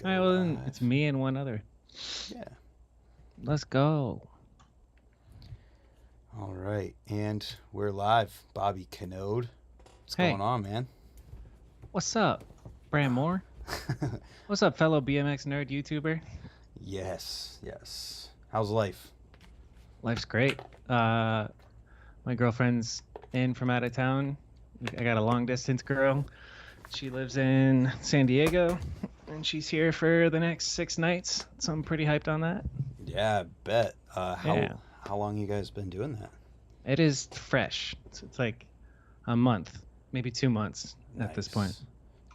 All right, well, then it's me and one other. Yeah. Let's go. All right. And we're live. Bobby Canode. What's going Hey, on, man? what's up, Bram Moore? What's up, fellow BMX nerd YouTuber? Yes, yes. How's life? Life's great. Uh, my girlfriend's in from out of town. I got a long distance girl. She lives in San Diego, and she's here for the next 6 nights. So I'm pretty hyped on that. Yeah, I bet. Yeah, How long you guys been doing that? it is fresh. It's like a month, maybe 2 months at this point.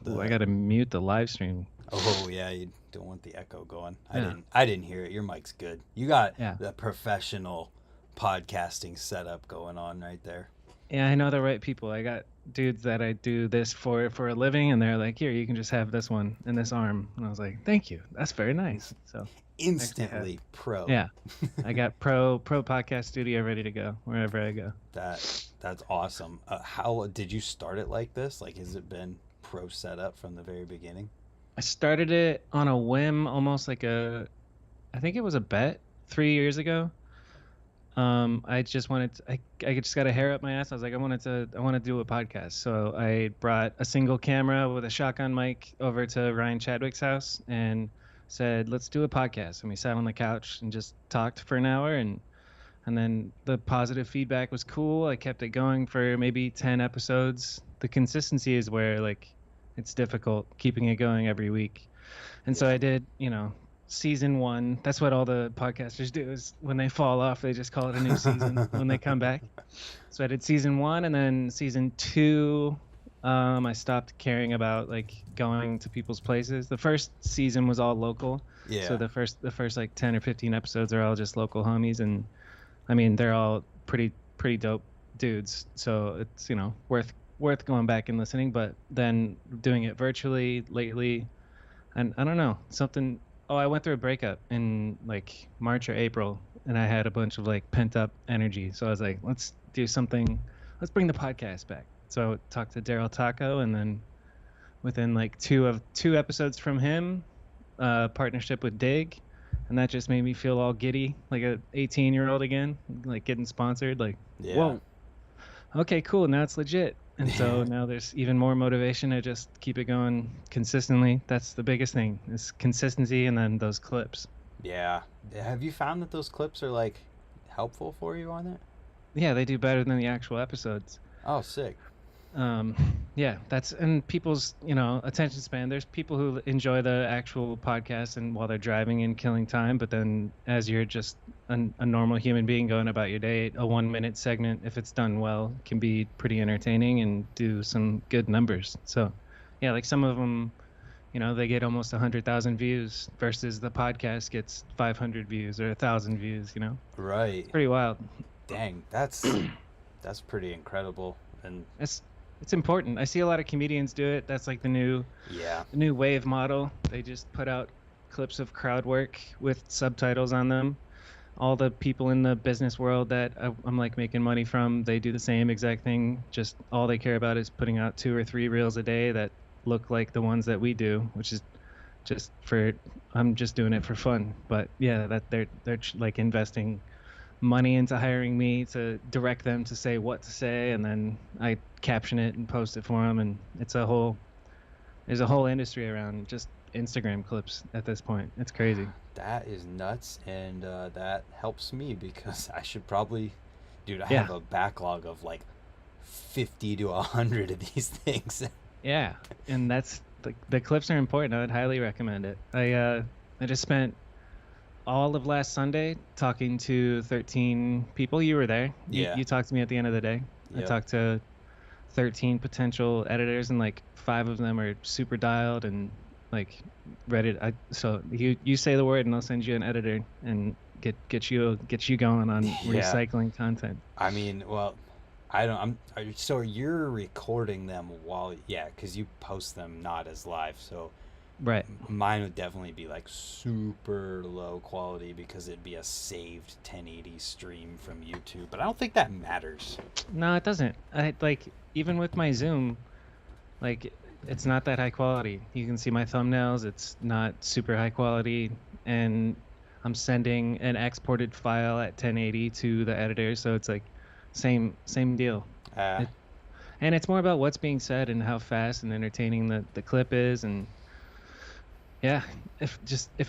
Nice. Ooh, I The gotta mute the live stream. Oh yeah, you don't want the echo going. Yeah, I didn't hear it. Your mic's good. You got yeah. the professional podcasting setup going on right there. Yeah, I know the right people. I got dudes that I do this for a living, and they're like, "Here, you can just have this one and this arm." And I was like, "Thank you. That's very nice." So actually have, Instantly pro. yeah, I got pro podcast studio ready to go wherever I go. That's awesome. How did you start it like this? Like, has it been pro setup from the very beginning? I started it on a whim, almost like I think it was a bet 3 years ago. I just wanted to, I just got a hair up my ass. I was like, I want to do a podcast. So I brought a single camera with a shotgun mic over to Ryan Chadwick's house and said, let's do a podcast. And we sat on the couch and just talked for an hour, and then the positive feedback was cool. I kept it going for maybe 10 episodes. The consistency is where like it's difficult keeping it going every week. And so Yeah. I did, season one. That's what all the podcasters do is when they fall off, they just call it a new season when they come back. So I did season one, and then season two, I stopped caring about like going to people's places. The first season was all local. So Yeah. the first like 10 or 15 episodes are all just local homies, and I mean they're all pretty dope dudes. So it's, worth going back and listening, but then doing it virtually lately, and I don't know, something. Oh, I went through a breakup in like March or April, and I had a bunch of like pent up energy. So I was like, let's do something. Let's bring the podcast back. So I talked to Daryl Taco, and then within like two episodes from him, partnership with Dig, and that just made me feel all giddy, like a 18-year-old again, like getting sponsored. Like, Yeah. whoa, okay, cool, now it's legit. And so now there's even more motivation to just keep it going consistently. That's the biggest thing, is consistency, and then those clips. Yeah. Have you found that those clips are like helpful for you on it? Yeah, they do better than the actual episodes. Oh, sick. um yeah, that's, and people's, attention span. There's people who enjoy the actual podcast and while they're driving and killing time, but then as you're just a normal human being going about your day, a 1 minute segment, if it's done well, can be pretty entertaining and do some good numbers. So yeah, like some of them, they get almost 100,000 views versus the podcast gets 500 views or 1,000 views. Right. It's pretty wild. Dang, that's pretty incredible. And It's important. I see a lot of comedians do it. That's like yeah. the new wave model. They just put out clips of crowd work with subtitles on them. All the people in the business world that I'm like making money from, they do the same exact thing. Just all they care about is putting out 2 or 3 reels a day that look like the ones that we do, which is just for, I'm just doing it for fun. But yeah, that they're like investing money into hiring me to direct them to say what to say, and then I caption it and post it for them, and there's a whole industry around just Instagram clips at this point. It's crazy. That is nuts, and that helps me because I should probably, dude. I Yeah, have a backlog of like 50 to 100 of these things. yeah, and that's the clips are important. I would highly recommend it. I just spent all of last Sunday talking to 13 people. You were there. You Yeah. you talked to me at the end of the day. I Yep. talked to 13 potential editors, and like 5 of them are super dialed and like ready to, so you say the word and I'll send you an editor and get you going on Yeah. recycling content. I mean, well, I don't. So you're recording them while, yeah, because you post them not as live. So Right. mine would definitely be like super low quality because it'd be a saved 1080 stream from YouTube. But I don't think that matters. No, it doesn't. I like, even with my Zoom, like it's not that high quality. You can see my thumbnails. It's not super high quality, and I'm sending an exported file at 1080 to the editor, so it's like same deal. Uh, It, and it's more about what's being said and how fast and entertaining the clip is, and yeah, if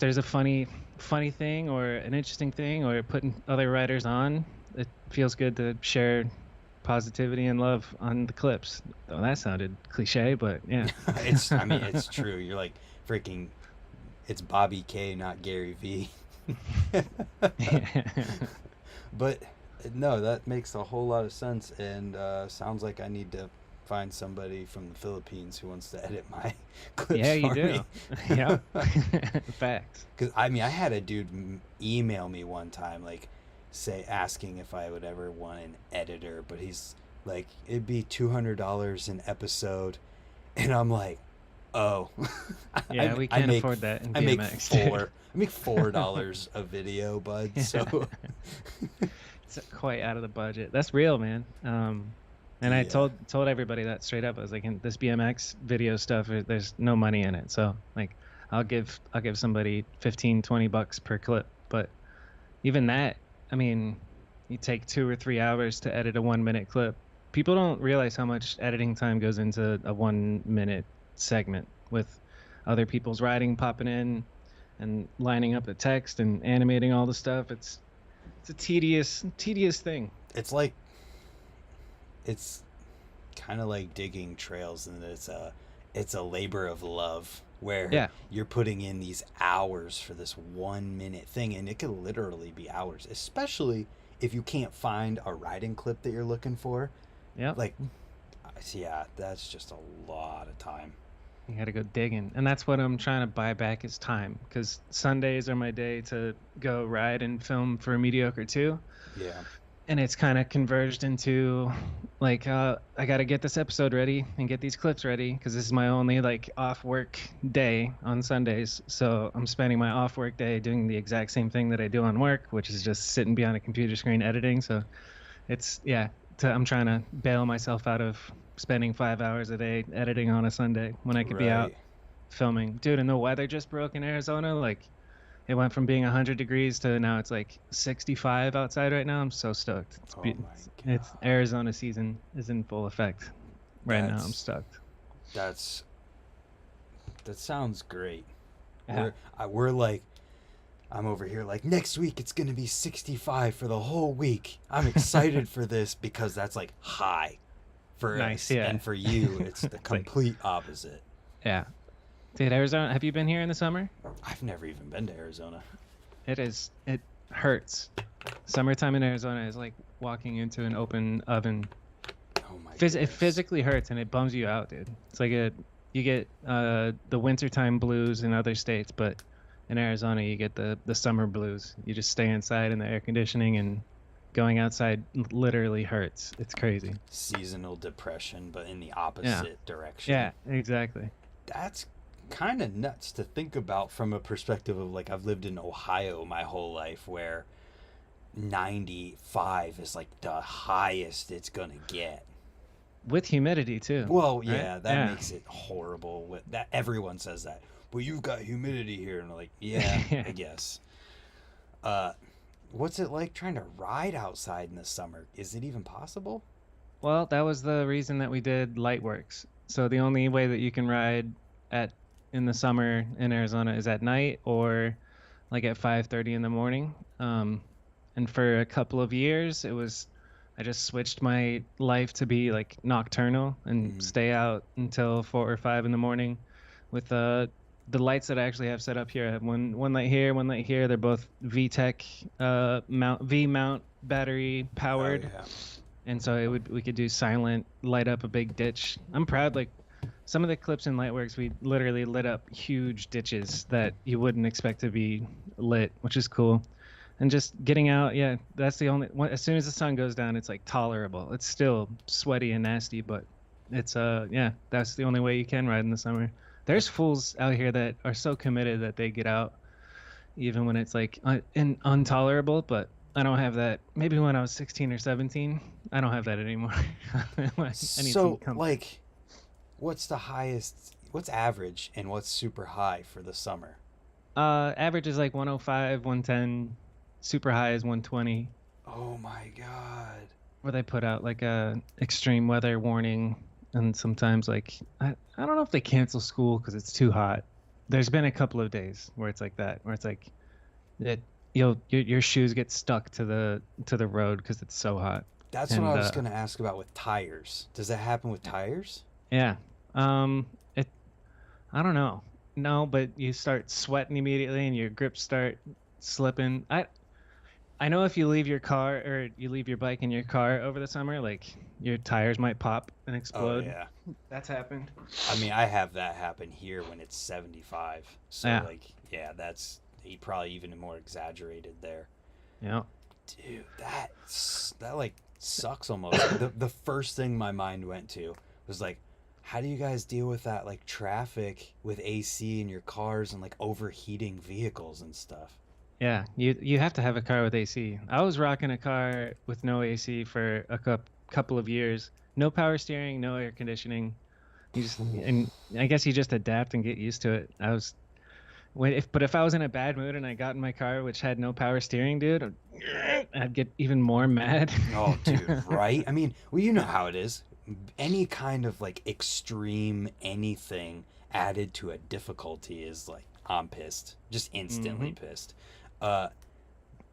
there's a funny thing or an interesting thing or putting other writers on, it feels good to share positivity and love on the clips. Oh, that sounded cliche, but yeah. I mean, it's true. You're like freaking. It's Bobby K, not Gary V. But no, that makes a whole lot of sense, and sounds like I need to find somebody from the Philippines who wants to edit my clips Yeah, you for me. do. Yeah. Facts. Because I mean, I had a dude email me one time, like, say asking if I would ever want an editor, but he's like, it'd be $200 an episode, and I'm like, oh, Yeah, we can't afford that in I make BMX. I make $4 a video, bud. So It's quite out of the budget. That's real, man. And I yeah, told everybody that straight up. I was like, in this BMX video stuff, there's no money in it. So like, I'll give somebody 15, $20 per clip. But even that, I mean, you take 2 or 3 hours to edit a 1 minute clip. People don't realize how much editing time goes into a 1 minute segment with other people's writing popping in and lining up the text and animating all the stuff. It's a tedious thing. it's like it's kind of like digging trails, and it's a labor of love where Yeah. you're putting in these hours for this 1 minute thing, and it could literally be hours, especially if you can't find a riding clip that you're looking for. Yep. Like, yeah, that's just a lot of time. You got to go digging. And that's what I'm trying to buy back is time, because Sundays are my day to go ride and film for Mediocre 2. Yeah. And it's kind of converged into like, I got to get this episode ready and get these clips ready because this is my only like off work day on Sundays. So I'm spending my off work day doing the exact same thing that I do on work, which is just sitting behind a computer screen editing. So it's, yeah, I'm trying to bail myself out of spending 5 hours a day editing on a Sunday when I could be out Right. filming. Dude, and the weather just broke in Arizona. Like, it went from being 100 degrees to now it's like 65 outside right now. I'm so stoked. Oh my It's god. Arizona season is in full effect right now. I'm That's stoked. that's that sounds great. Yeah. We're like, I'm over here like, next week it's gonna be 65 for the whole week. I'm excited for this because that's like high for Nice, us, yeah. and for you it's the It's like, complete opposite. yeah. Dude, Arizona, have you been here in the summer? I've never even been to Arizona. It hurts. Summertime in Arizona is like walking into an open oven. Oh my It goodness. physically hurts and it bums you out, dude. It's like you get the wintertime blues in other states, but in Arizona you get the summer blues. You just stay inside in the air conditioning, and going outside literally hurts. It's crazy. Seasonal depression, but in the Yeah. opposite direction. Yeah, exactly. That's kind of nuts to think about from a perspective of like, I've lived in Ohio my whole life where 95 is like the highest it's gonna get. With humidity too. Well, Right? yeah, that Yeah. makes it horrible. That everyone says that. Well, you've got humidity here, and I'm like, yeah, Yeah. I guess. Uh, what's it like trying to ride outside in the summer? Is it even possible? Well, that was the reason that we did light works. So the only way that you can ride at in the summer in Arizona is at night or like at 5:30 in the morning. And for a couple of years, I just switched my life to be like nocturnal and Mm, stay out until 4 or 5 in the morning with the lights that I actually have set up here. I have one light here, one light here. They're both VTech V mount battery oh powered, yeah. and so we could do silent light up a big ditch. I'm proud. Like some of the clips in Lightworks, we literally lit up huge ditches that you wouldn't expect to be lit, which is cool. And just getting out, yeah, that's the only as soon as the sun goes down, it's like tolerable. It's still sweaty and nasty, but it's yeah, that's the only way you can ride in the summer. There's fools out here that are so committed that they get out even when it's like intolerable, but I don't have that. Maybe when I was 16 or 17, I don't have that anymore. I need some So, like, what's the highest? What's average and what's super high for the summer? Average is like 105, 110. Super high is 120. Oh my god. Where they put out like a extreme weather warning, and sometimes like I don't know if they cancel school because it's too hot. There's been a couple of days where it's like that, where it's like it your shoes get stuck to the road because it's so hot. That's what I And was gonna ask about with tires. Does that happen with tires? yeah, it I don't know. No, but you start sweating immediately and your grips start slipping. I know if you leave your car or you leave your bike in your car over the summer, like your tires might pop and Oh explode. yeah. That's happened. I mean, I have that happen here when it's 75. So Yeah, like, yeah, that's probably even more exaggerated there. yeah. Dude, that like sucks almost. The first thing my mind went to was like, how do you guys deal with that like traffic with AC in your cars and like overheating vehicles and stuff? Yeah, you have to have a car with AC. I was rocking a car with no AC for a couple of years. No power steering, no air conditioning. And I guess you just adapt and get used to it. But if I was in a bad mood and I got in my car which had no power steering, dude, I'd get even more mad. Oh, dude, right? I mean, well, you know how it is. Any kind of like extreme anything added to a difficulty is like, I'm pissed. Just instantly hmm pissed. Uh,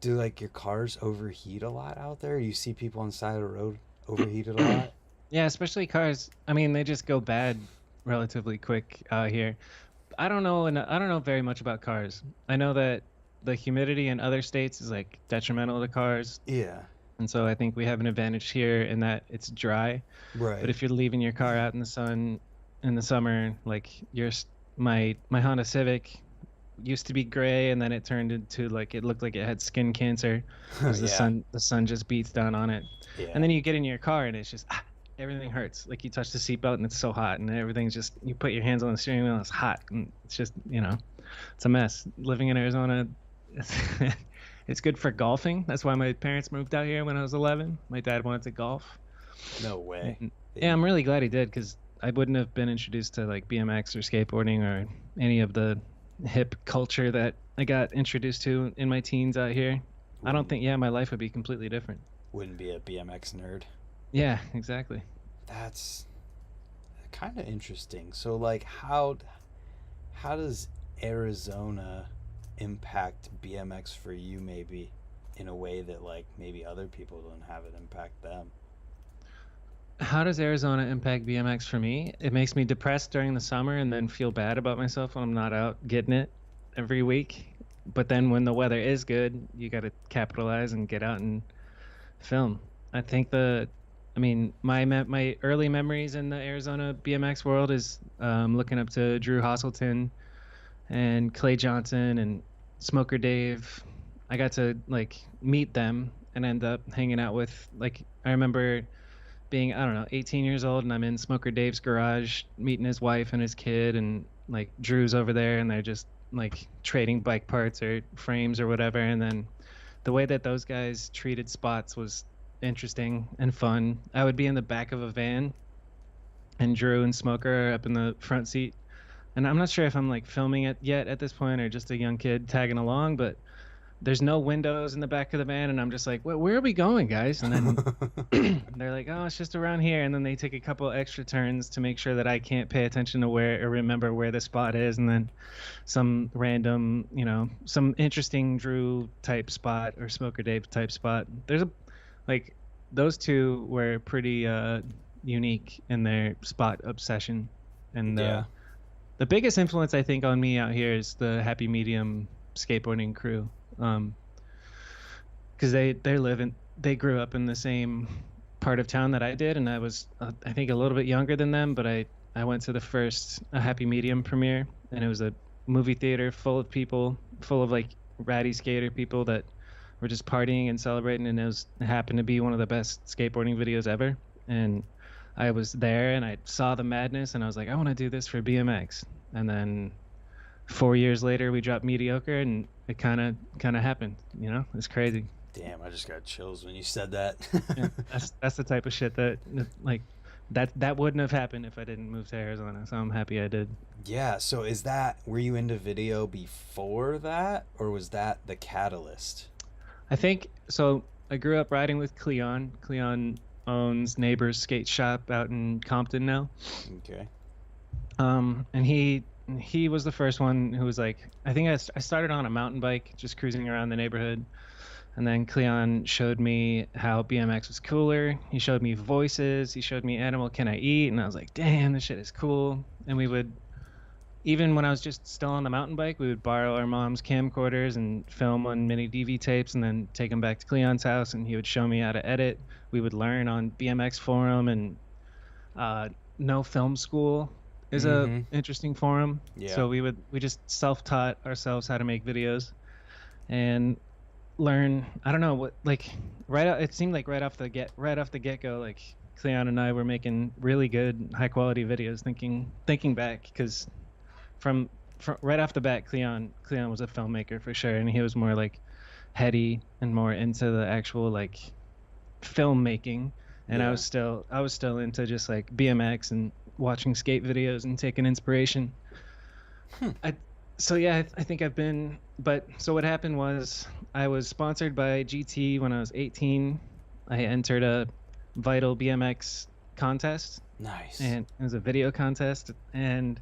do like your cars overheat a lot out there? You see people on the side of the road overheated a lot? Yeah, especially cars. I mean, they just go bad relatively quick out here. I don't know very much about cars. I know that the humidity in other states is like detrimental to cars, Yeah, and so I think we have an advantage here in that it's dry. But right. if you're leaving your car out in the sun in the summer, like my Honda Civic used to be gray and then it turned into like it looked like it had skin cancer because Yeah, the sun just beats down on it. And yeah. then you get in your car and it's just everything hurts. Like you touch the seatbelt and it's so hot and everything's just you put your hands on the steering wheel, it's hot and it's just, it's a mess. Living in Arizona, it's, it's good for golfing. That's why my parents moved out here when I was 11. My dad wanted to golf. No way. And yeah, They, I'm really glad he did because I wouldn't have been introduced to like BMX or skateboarding or any of the hip culture that I got introduced to in my teens out here. I don't wouldn't think, yeah, my life would be completely different. wouldn't be a BMX nerd. Yeah, exactly. That's kind of interesting. So like how does Arizona impact BMX for you maybe in a way that like maybe other people don't have it impact them? How does Arizona impact BMX for me? It makes me depressed during the summer and then feel bad about myself when I'm not out getting it every week. But then when the weather is good, you got to capitalize and get out and film. I think I mean, my early memories in the Arizona BMX world is looking up to Drew Hasselton and Clay Johnson and Smoker Dave. I got to like meet them and end up hanging out with like I remember being I don't know 18 years old and I'm in Smoker Dave's garage meeting his wife and his kid and like Drew's over there and they're just like trading bike parts or frames or whatever and then the way that those guys treated spots was interesting and fun. I would be in the back of a van and Drew and Smoker are up in the front seat and I'm not sure if I'm like filming it yet at this point or just a young kid tagging along but there's no windows in the back of the van and I'm just like where are we going guys and then they're like, oh, it's just around here. And then they take a couple extra turns to make sure that I can't pay attention to where or remember where the spot is. And then some random, some interesting Drew type spot or Smoker Dave type spot. Like, those two were pretty unique in their spot obsession. And Yeah. the biggest influence, I think, on me out here is the Happy Medium skateboarding crew. Because they grew up in the same part of town that I did, and I was I think a little bit younger than them, but I went to the first Happy Medium premiere, and it was a movie theater full of people, full of like ratty skater people that were just partying and celebrating, and it happened to be one of the best skateboarding videos ever, and I was there and I saw the madness, and I was like, I want to do this for BMX, and then 4 years later we dropped Mediocre, and it kind of happened, it's crazy. Damn, I just got chills when you said that. Yeah, that's the type of shit that like that wouldn't have happened if I didn't move to Arizona. So I'm happy I did. Yeah, so is that, were you into video before that, or was that the catalyst? I think so. I grew up riding with Cleon. Cleon owns Neighbor's Skate Shop out in Compton now. Okay. And he was the first one who was like, I think I started on a mountain bike, just cruising around the neighborhood. And then Cleon showed me how BMX was cooler. He showed me voices. He showed me Animal Can I Eat? And I was like, damn, this shit is cool. And we would, even when I was just still on the mountain bike, we would borrow our mom's camcorders and film on mini DV tapes and then take them back to Cleon's house and he would show me how to edit. We would learn on BMX forum and uh, No Film School is a Mm-hmm. interesting forum. Yeah. So we just self-taught ourselves how to make videos and learn. I don't know what, like, it seemed like right off the get-go, like Cleon and I were making really good high quality videos thinking back, because from right off the bat, Cleon was a filmmaker for sure, and he was more like heady and more into the actual like filmmaking, and Yeah. I was still into just like BMX and watching skate videos and taking inspiration. Hmm. I so yeah, I think I've been, but so what happened was I was sponsored by GT when I was 18. I entered a Vital BMX contest, Nice. and it was a video contest, and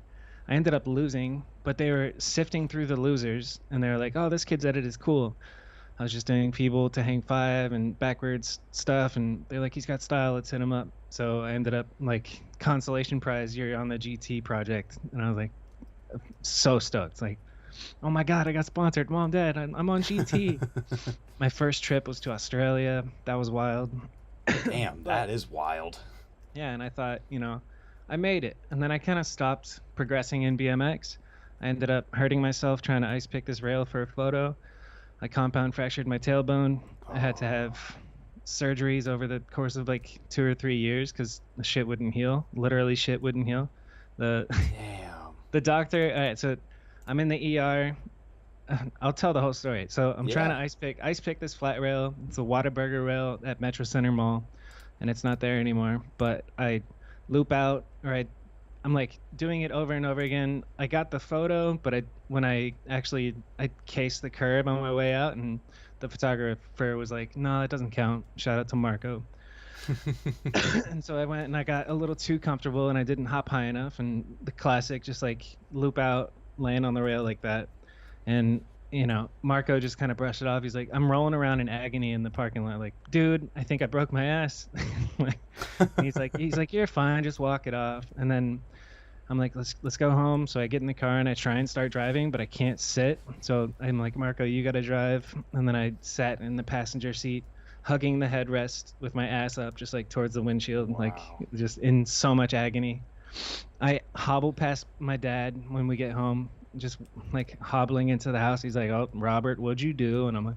I ended up losing, but they were sifting through the losers and they were like, "Oh, this kid's edit is cool." I was just doing people to hang five and backwards stuff, and they're like, "He's got style, let's hit him up." So I ended up like consolation prize, you're on the GT project, and I was like so stoked, like, "Oh my god, I got sponsored, mom, dad, I'm on GT." My first trip was to Australia. That was wild. Damn, But that is wild. yeah, and I thought, I made it. And then I kind of stopped progressing in BMX. I ended up hurting myself trying to ice pick this rail for a photo. I compound fractured my tailbone. I had to Oh. have surgeries over the course of like 2 or 3 years because the shit wouldn't heal. Literally, shit wouldn't heal. The Damn. the doctor. All right, so I'm in the ER. I'll tell the whole story. So I'm trying Yeah. to ice pick this flat rail. It's a Whataburger rail at Metro Center Mall, and it's not there anymore. But I loop out, or I'm like doing it over and over again. I got the photo, but when I cased the curb on my way out, and the photographer was like, "No, it doesn't count." Shout out to Marco. And so I went and I got a little too comfortable, and I didn't hop high enough, and the classic just like loop out, land on the rail like that. And Marco just kind of brushed it off. He's like, "I'm rolling around in agony in the parking lot, like, dude, I think I broke my ass." Like, and he's like, "You're fine, just walk it off." And then I'm like, let's go home. So I get in the car and I try and start driving, but I can't sit. So I'm like, "Marco, you got to drive." And then I sat in the passenger seat, hugging the headrest with my ass up, just like towards the windshield, like Wow. just in so much agony. I hobble past my dad when we get home, just like hobbling into the house. He's like, "Oh, Robert, what'd you do?" And I'm like,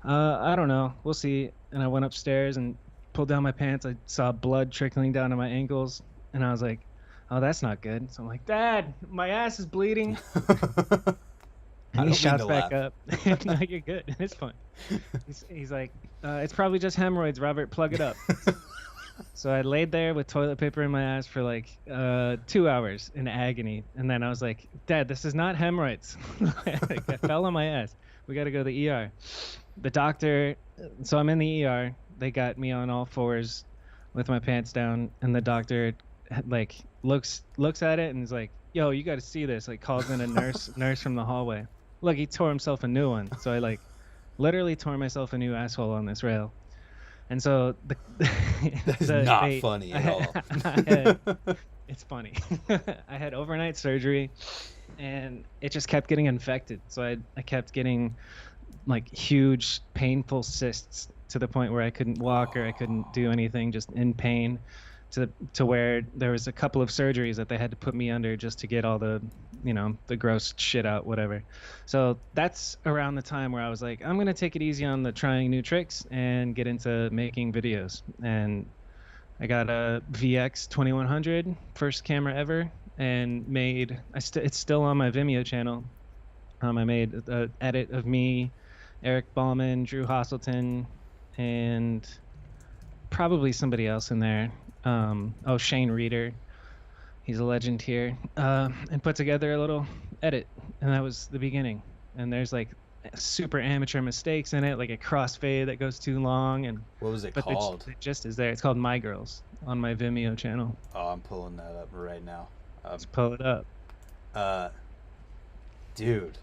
I don't know. We'll see." And I went upstairs and pulled down my pants. I saw blood trickling down to my ankles. And I was like, "Oh, that's not good." So I'm like, "Dad, my ass is bleeding." I And he don't mean shouts to back laugh. up. No, you're good. It's fine. He's like, "It's probably just hemorrhoids, Robert. Plug it up." So I laid there with toilet paper in my ass for like 2 hours in agony, and then I was like, "Dad, this is not hemorrhoids." Like, I fell on my ass. We got to go to the ER. The doctor. So I'm in the ER. They got me on all fours with my pants down, and the doctor like looks at it and is like, "Yo, you got to see this." Like, calls in a nurse from the hallway. Look, he tore himself a new one. So I like literally tore myself a new asshole on this rail. And so That is not they funny at all. I had, it's funny. I had overnight surgery, and it just kept getting infected. So I kept getting like huge painful cysts to the point where I couldn't walk or I couldn't do anything, just in pain, to where there was a couple of surgeries that they had to put me under just to get all the gross shit out, whatever. So that's around the time where I was like, I'm gonna take it easy on the trying new tricks and get into making videos. And I got a VX 2100, first camera ever, and it's still on my Vimeo channel. I made an edit of me, Eric Ballman, Drew Hosselton, and probably somebody else in there. Shane Reeder. He's a legend here, and put together a little edit, and that was the beginning. And there's like super amateur mistakes in it, like a crossfade that goes too long, and What was it but called? the gist is there. It's called My Girls on my Vimeo channel. Oh, I'm pulling that up right now. Let's pull it up. Uh, dude,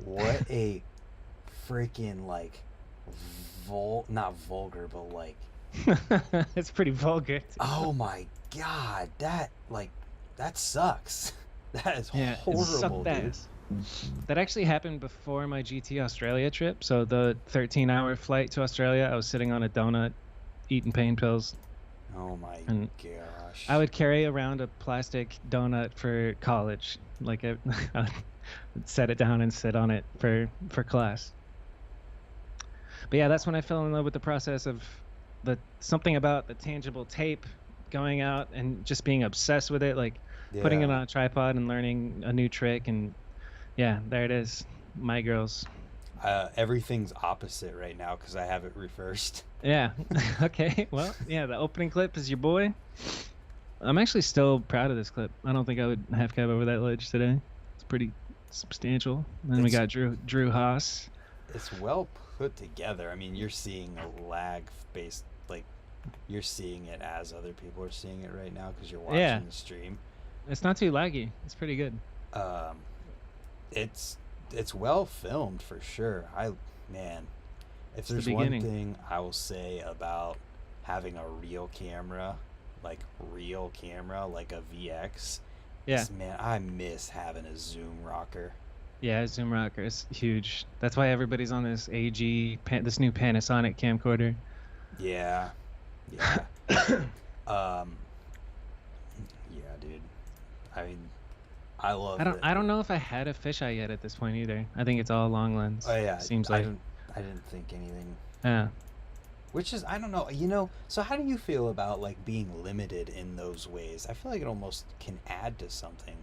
what a freaking like not vulgar, but like, It's pretty vulgar. oh my god, that sucks. That is Yeah, it horrible, sucked dude. ass. That actually happened before my GT Australia trip. So the 13-hour flight to Australia, I was sitting on a donut, eating pain pills, Oh my and gosh. I would carry around a plastic donut for college. Like I would set it down and sit on it for class. But yeah, that's when I fell in love with the process of something about the tangible tape going out and just being obsessed with it, like putting it Yeah. on a tripod and learning a new trick. And yeah, there it is. My Girls. Everything's opposite right now because I have it reversed. Yeah. Okay. Well, yeah, the opening clip is your boy. I'm actually still proud of this clip. I don't think I would half cab over that ledge today. It's pretty substantial. And then we got Drew Haas. It's well put together. I mean, you're seeing a lag based, like, you're seeing it as other people are seeing it right now because you're watching the stream. It's not too laggy. It's pretty good. Um, it's well filmed for sure. Man, if there's one thing I will say about having a real camera, like a VX, man, I miss having a zoom rocker. Yeah, zoom rocker is huge. That's why everybody's on this this new Panasonic camcorder. Yeah. Yeah, dude. I mean, I love it. I don't know if I had a fisheye yet at this point either. I think it's all long lens. Oh yeah, seems like I didn't think anything. Yeah. Which is, I don't know, so how do you feel about like being limited in those ways? I feel like it almost can add to something.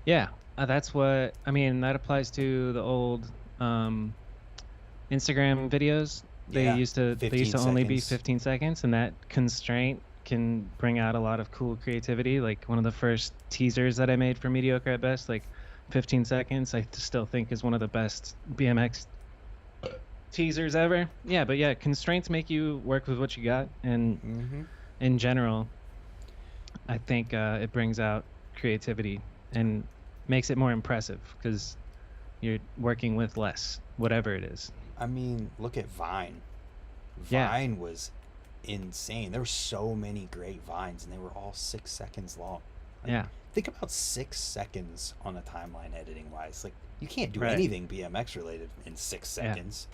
Yeah, that's what I mean. That applies to the old Instagram videos. They used to only be 15 seconds, and that constraint can bring out a lot of cool creativity. Like one of the first teasers that I made for Mediocre at Best, like 15 seconds, I still think is one of the best BMX teasers ever. Yeah, but yeah, constraints make you work with what you got, and in general, I think it brings out creativity and makes it more impressive because you're working with less, whatever it is. I mean, look at Vine. Vine was insane. There were so many great Vines, and they were all 6 seconds long. Like, think about 6 seconds on a timeline editing wise. Like, you can't do anything BMX related in 6 seconds.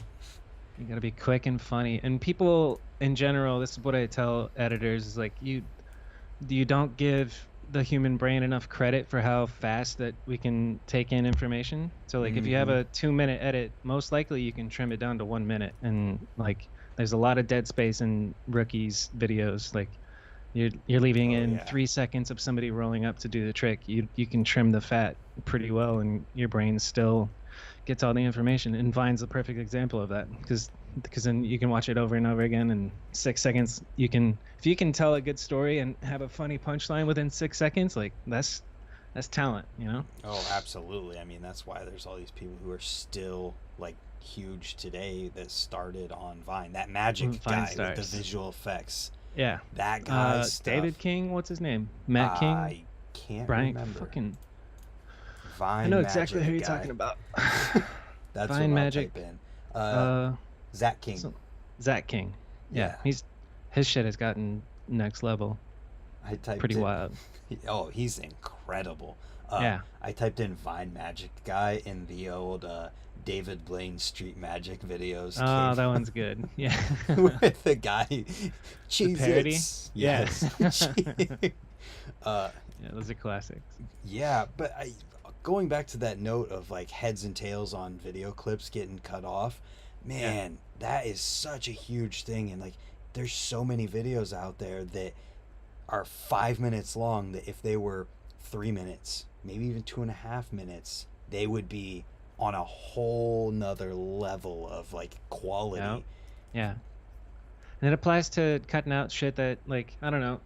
You gotta be quick and funny. And people in general, this is what I tell editors, is like you don't give the human brain enough credit for how fast that we can take in information. So like if you have a 2-minute edit, most likely you can trim it down to 1 minute. And like there's a lot of dead space in rookies videos. Like you're leaving in 3 seconds of somebody rolling up to do the trick. You can trim the fat pretty well, and your brain still gets all the information. And Vine's the perfect example of that because then you can watch it over and over again in 6 seconds. If you can tell a good story and have a funny punchline within 6 seconds, like that's talent, you know? Oh, absolutely. I mean, that's why there's all these people who are still like huge today that started on Vine. That Magic guy with the visual effects. Yeah. That guy's stuff. David King, what's his name? Matt King? I can't remember. Fucking Vine I know Magic exactly who you're guy. talking about. That's Vine what Magic. I'll type in. Zach King. Zach King. Yeah. His shit has gotten next level. I typed pretty wild. Oh, he's incredible. I typed in Vine Magic guy in the old David Blaine Street Magic videos. Oh, that one's good. Yeah. With the guy. The parody? Yes. Yeah, those are classics. Yeah, but going back to that note of like heads and tails on video clips getting cut off, man, that is such a huge thing. And like there's so many videos out there that are 5 minutes long that if they were 3 minutes, maybe even 2.5 minutes, they would be on a whole nother level of like quality. Yeah. And it applies to cutting out shit that, like, I don't know,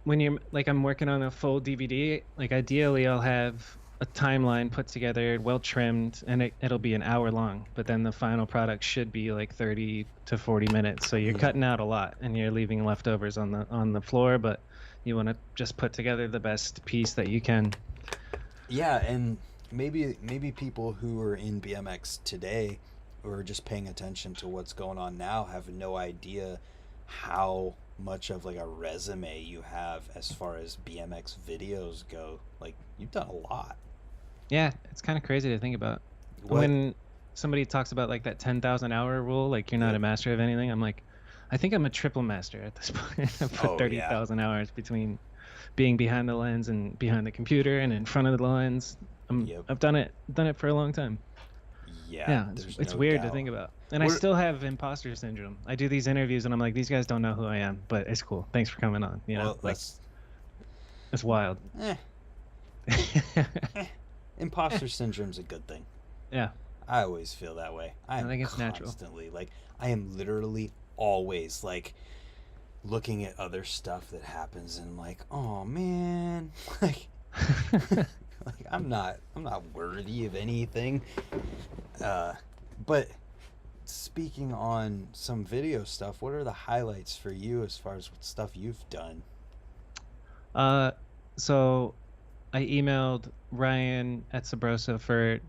when you're like I'm working on a full DVD, like ideally I'll have a timeline put together, well trimmed, and it'll be an hour long. But then the final product should be like 30 to 40 minutes. So you're Mm. cutting out a lot and you're leaving leftovers on the floor, but you want to just put together the best piece that you can. Yeah, and maybe people who are in BMX today or are just paying attention to what's going on now have no idea how much of like a resume you have as far as BMX videos go. Like you've done a lot. Yeah, it's kind of crazy to think about. What? When somebody talks about like that 10,000 hour rule, like you're not Yep. a master of anything, I'm like, I think I'm a triple master at this point. I've put Oh yeah. 30,000 hours between being behind the lens and behind the computer and in front of the lens. Yep. I've done it for a long time. Yeah, Yeah, there's it's no weird to doubt. think about. And I What? still have imposter syndrome. I do these interviews and I'm like, these guys don't know who I am, but it's cool. Thanks for coming on. Well, Like that's it's wild. eh, eh. Imposter syndrome's a good thing. Yeah, I always feel that way. I I am think it's natural. constantly like I am literally always like looking at other stuff that happens and I'm like, "Oh man." Like like I'm not worthy of anything. Uh but speaking on some video stuff, what are the highlights for you as far as what stuff you've done? uh, so I emailed Ryan at Sabrosa for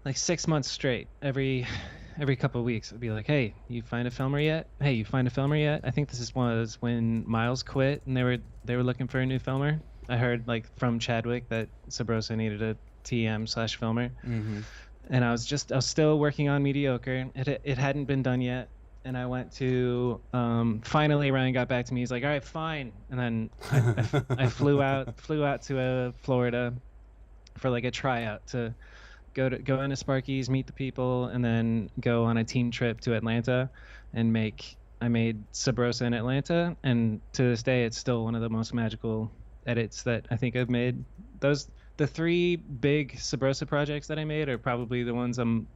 like 6 months straight. Every couple of weeks, I'd be like, "Hey, you find a filmer yet? Hey, you find a filmer yet?" I think was when Miles quit and they were looking for a new filmer. I heard like from Chadwick that Sabrosa needed a TM/filmer, Mm-hmm. and I was still working on Mediocre. It hadn't been done yet, and I went to finally Ryan got back to me. He's like, "All right, fine," and then I flew out to Florida for like a tryout to go into Sparky's, meet the people, and then go on a team trip to Atlanta and make. I made Sabrosa in Atlanta, and to this day, it's still one of the most magical edits that I think I've made. Those the three big Sabrosa projects that I made are probably the ones I'm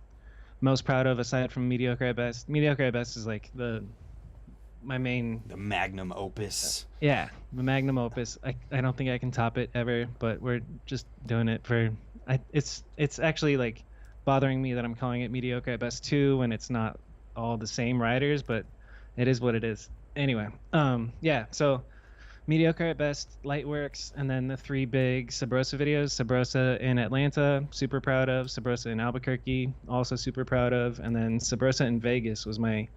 most proud of, aside from Mediocre at Best. Mediocre at Best is like the my main. The magnum opus. Yeah, the magnum opus. I don't think I can top it ever, but we're just doing it for. It's actually like bothering me that I'm calling it Mediocre at Best 2 when it's not all the same riders, but it is what it is. Anyway, yeah. So Mediocre at Best, Lightworks, and then the three big Sabrosa videos. Sabrosa in Atlanta, super proud of. Sabrosa in Albuquerque, also super proud of. And then Sabrosa in Vegas was my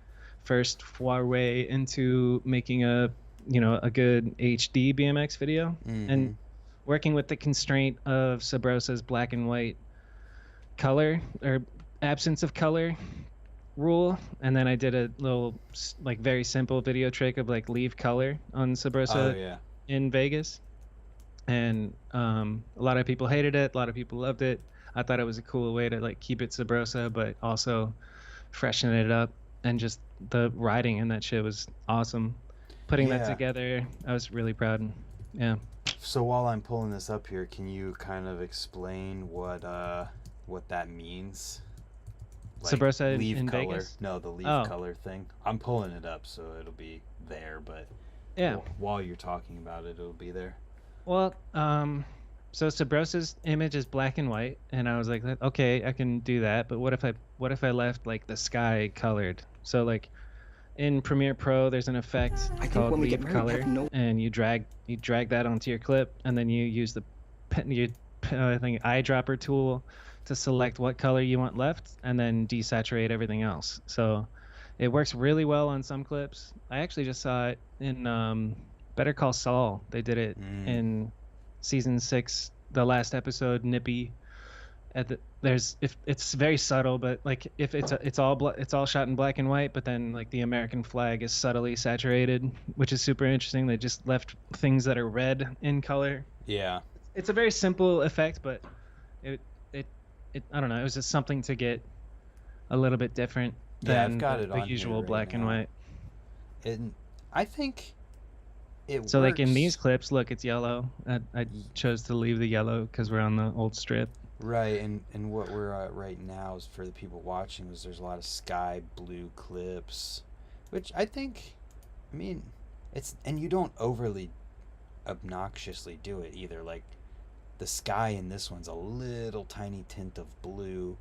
first foray into making a good HD BMX video. Mm-hmm. And working with the constraint of Sabrosa's black and white color or absence of color rule, and then I did a little like very simple video trick of like leave color on Oh Sabrosa yeah. in Vegas, and a lot of people hated it, a lot of people loved it. I thought it was a cool way to like keep it Sabrosa but also freshen it up, and just the riding in that shit was awesome. Putting that Yeah. together, I was really proud. Yeah. So while I'm pulling this up here, can you kind of explain what that means? Like Sabrosa leave in color. Vegas. No, the leave Oh, color thing. I'm pulling it up so it'll be there, but yeah. while you're talking about it, it'll be there. Well, so Sabrosa's image is black and white, and I was like, okay, I can do that. But what if I left like the sky colored? So like in Premiere Pro, there's an effect I think called when we get leave married, we have color, no. and you drag that onto your clip, and then you use the I think eyedropper tool to select what color you want left, and then desaturate everything else. So it works really well on some clips. I actually just saw it in Better Call Saul. They did it Mm. in season 6, the last episode. Nippy at the there's if it's very subtle, but like if it's all shot in black and white, but then like the American flag is subtly saturated, which is super interesting. They just left things that are red in color. Yeah. It's a very simple effect, but it it I don't know. It was just something to get a little bit different Yeah, I've than got it the on here usual right black and now. white. And I think it So like in these works. clips, look, it's yellow. I chose to leave the yellow because we're on the old strip. Right, and what we're at right now is for the people watching is there's a lot of sky blue clips, which I think, I mean, it's and you don't overly obnoxiously do it either. Like the sky in this one's a little tiny tint of blue,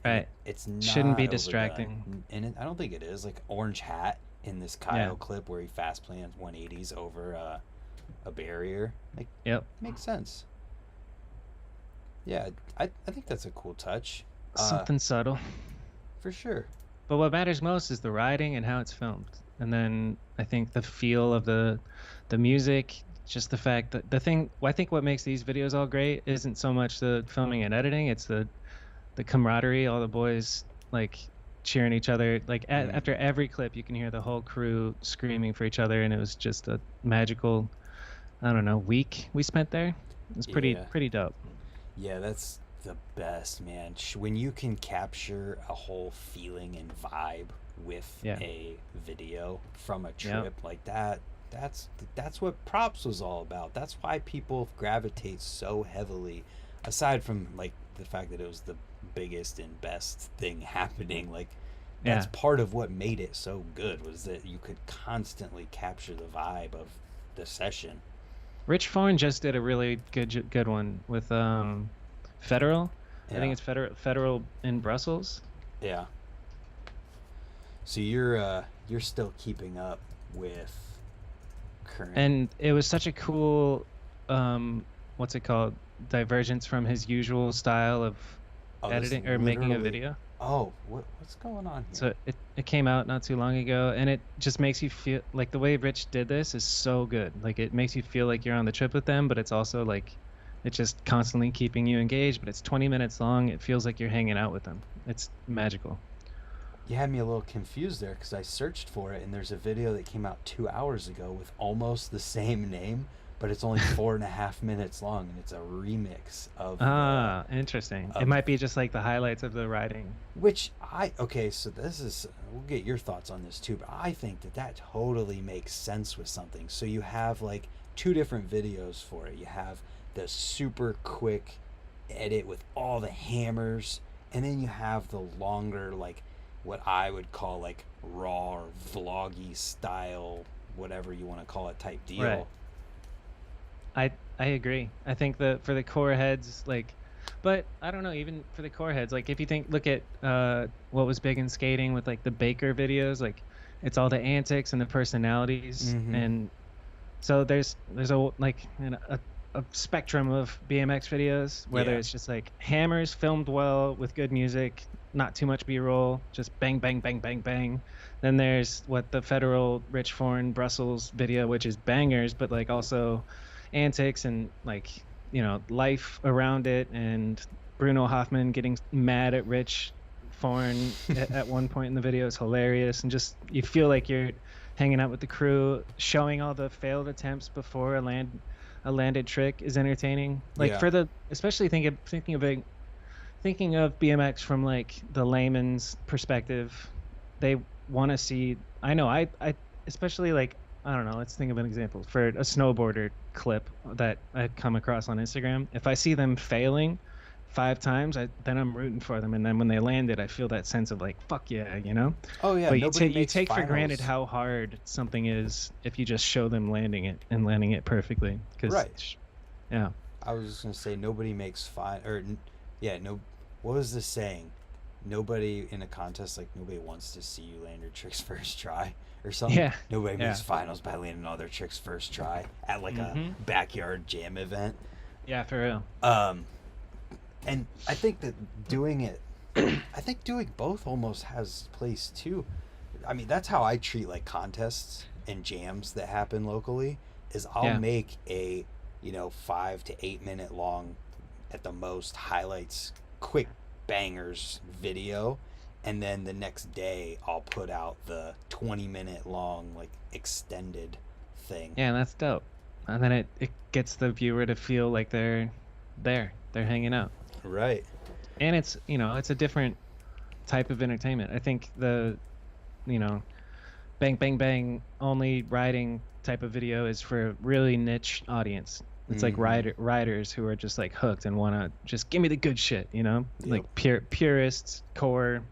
and Right. it's Shouldn't not be overdone. distracting. And I don't think it is. Like orange hat in this Yeah. Kyle clip where he fast plans 180s over a barrier. Like, Yep. makes sense. Yeah, I think that's a cool touch. Uh, Something subtle. for sure. But what matters most is the writing and how it's filmed. And then I think the feel of the music, just the fact that the thing I think what makes these videos all great isn't so much the filming and editing, it's the camaraderie, all the boys like cheering each other. Like Mm, after every clip you can hear the whole crew screaming for each other, and it was just a magical, I don't know, week we spent there. It was yeah. pretty dope. Yeah, that's the best, man. When you can capture a whole feeling and vibe with Yeah. a video from a Yeah. trip like that, that's what props was all about. That's why people gravitate so heavily, aside from like the fact that it was the biggest and best thing happening. Like that's Yeah. part of what made it so good, was that you could constantly capture the vibe of the session. Rich Foreign just did a really good one with Federal. I think Yeah. it's Federal in Brussels. Yeah. So you're still keeping up with current. And it was such a cool what's it called? Divergence from his usual style of Oh, this editing or making a literally. video. Oh, what's going on here? So it came out not too long ago, and it just makes you feel like the way Rich did this is so good. Like it makes you feel like you're on the trip with them, but it's also like it's just constantly keeping you engaged, but it's 20 minutes long. It feels like you're hanging out with them. It's magical. You had me a little confused there because I searched for it and there's a video that came out 2 hours ago with almost the same name, but it's only 4.5 minutes long and it's a remix of the Ah, interesting. It of might be just like the highlights of the writing. which I okay. So this is, we'll get your thoughts on this too, but I think that that totally makes sense with something. So you have like two different videos for it. You have the super quick edit with all the hammers, and then you have the longer, like what I would call like raw or vloggy style, whatever you want to call it, type Right. deal. I agree. I think that for the core heads, like, but I don't know, even for the core heads, like if you look at what was big in skating with like the Baker videos, like it's all the antics and the personalities, Mm-hmm. and so there's a like a spectrum of BMX videos, whether Yeah. it's just like hammers filmed well with good music, not too much B-roll, just bang bang bang bang bang. Then there's what the Federal Rich Foreign Brussels video, which is bangers, but like also antics and like life around it, and Bruno Hoffman getting mad at Rich Foreign at one point in the video is hilarious, and just you feel like you're hanging out with the crew, showing all the failed attempts before a landed trick is entertaining. Like Yeah. for the especially thinking of BMX from like the layman's perspective, they want to see. I know I especially like I don't know. Let's think of an example for a snowboarder clip that I come across on Instagram. If I see them failing 5 times, then I'm rooting for them, and then when they land it, I feel that sense of like fuck yeah, you know. Oh yeah. But Nobody you makes take for granted finals. how hard something is if you just show them landing it and landing it perfectly. Because Right. yeah, I was just gonna say nobody makes fine or yeah, no. What was the saying? Nobody in a contest, like nobody wants to see you land your tricks first try or something. yeah, Nobody yeah, makes finals by landing all their tricks first try at like a hmm, backyard jam event. yeah, for real. Um, and I think that doing it, I think doing both almost has place too. I mean, that's how I treat like contests and jams that happen locally. Is I'll Yeah, make a 5 to 8 minute long, at the most, highlights, quick bangers video, and then the next day I'll put out the 20-minute long like extended thing. yeah, that's dope. And then it gets the viewer to feel like they're hanging out, Right. and it's a different type of entertainment. I think the you know bang bang bang only riding type of video is for a really niche audience. It's like Mm-hmm. riders who are just like hooked and want to just give me the good shit, Yep. like purists, core.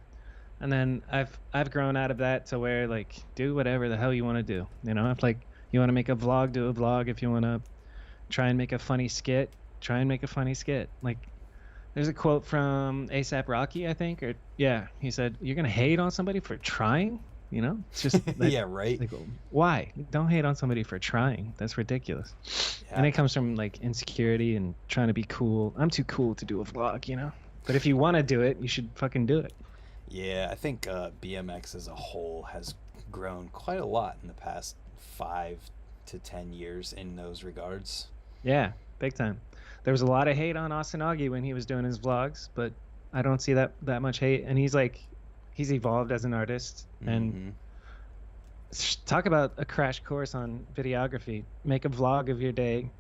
And then I've grown out of that to where like do whatever the hell you want to do. If like you want to make a vlog, do a vlog. If you want to try and make a funny skit. Try and make a funny skit. Like, there's a quote from ASAP Rocky, I think, or yeah, he said, "You're gonna hate on somebody for trying." You know, it's just like, Yeah, right. like, why? Don't hate on somebody for trying. That's ridiculous. And Yeah. it comes from like insecurity and trying to be cool. I'm too cool to do a vlog, you know. But if you want to do it, you should fucking do it. Yeah, I think BMX as a whole has grown quite a lot in the past 5 to 10 years in those regards. Yeah, big time. There was a lot of hate on Austin Augie when he was doing his vlogs, but I don't see that much hate. And he's evolved as an artist. And Mm-hmm. talk about a crash course on videography. Make a vlog of your day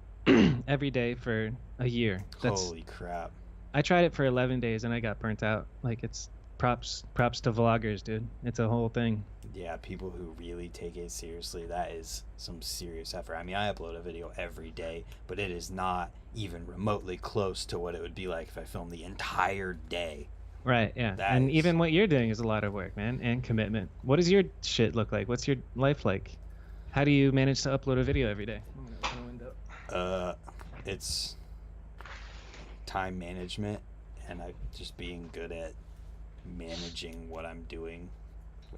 every day for a year. Holy crap. I tried it for 11 days and I got burnt out. Like, it's props to vloggers, dude. It's a whole thing. Yeah, people who really take it seriously, that is some serious effort. I mean, I upload a video every day, but it is not even remotely close to what it would be like if I filmed the entire day. Right, yeah. And even what you're doing is a lot of work, man, and commitment. What does your shit look like? What's your life like? How do you manage to upload a video every day? I'm gonna open a window. It's time management and I just being good at managing what I'm doing.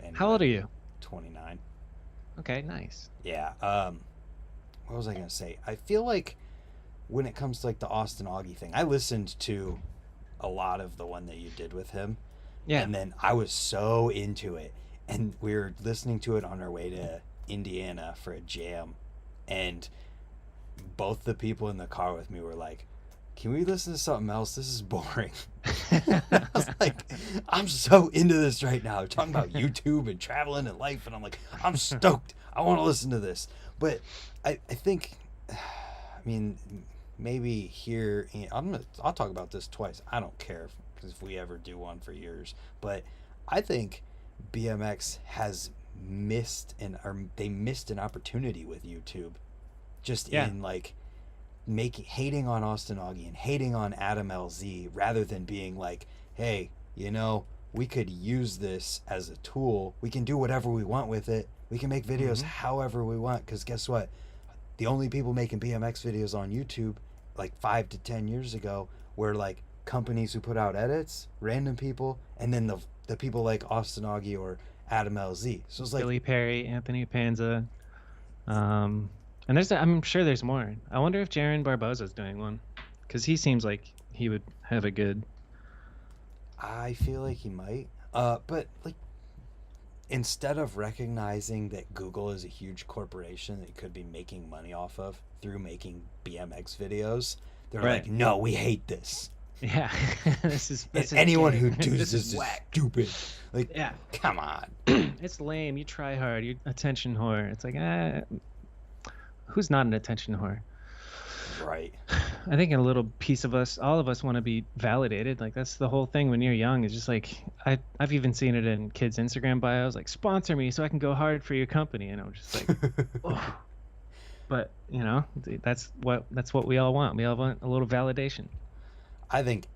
And How old are you? 29. Okay, nice. Yeah. What was I gonna say? I feel like when it comes to like the Austin Augie thing, I listened to a lot of the one that you did with him. Yeah. And then I was so into it. And we were listening to it on our way to Indiana for a jam. And both the people in the car with me were like, "Can we listen to something else? This is boring." I was like, I'm so into this right now. Talking about YouTube and traveling and life. And I'm like, I'm stoked. I want to listen to this. But I think, I mean, maybe here, I'll talk about this twice. I don't care if we ever do one for years. But I think BMX has missed they missed an opportunity with YouTube. Just in like hating on Austin Augie and hating on Adam LZ rather than being like, hey, we could use this as a tool. We can do whatever we want with it. We can make videos however we want. Because guess what? The only people making BMX videos on YouTube like 5 to 10 years ago were like companies who put out edits, random people, and then the people like Austin Augie or Adam LZ. So it's like Billy Perry, Anthony Panza. And I'm sure there's more. I wonder if Jaron Barboza's doing one, because he seems like he would have a good. I feel like he might. But like, instead of recognizing that Google is a huge corporation that could be making money off of through making BMX videos, they're like, no, we hate this. Yeah, this is anyone gay. who does this is stupid. Like, yeah, come on. It's lame. You try hard. You're attention whore. It's like, who's not an attention whore? Right. I think a little piece of us, all of us, want to be validated. Like, that's the whole thing when you're young. It's just like, I've even seen it in kids' Instagram bios, like, sponsor me so I can go hard for your company. And I'm just like, oh. But that's what we all want. We all want a little validation. I think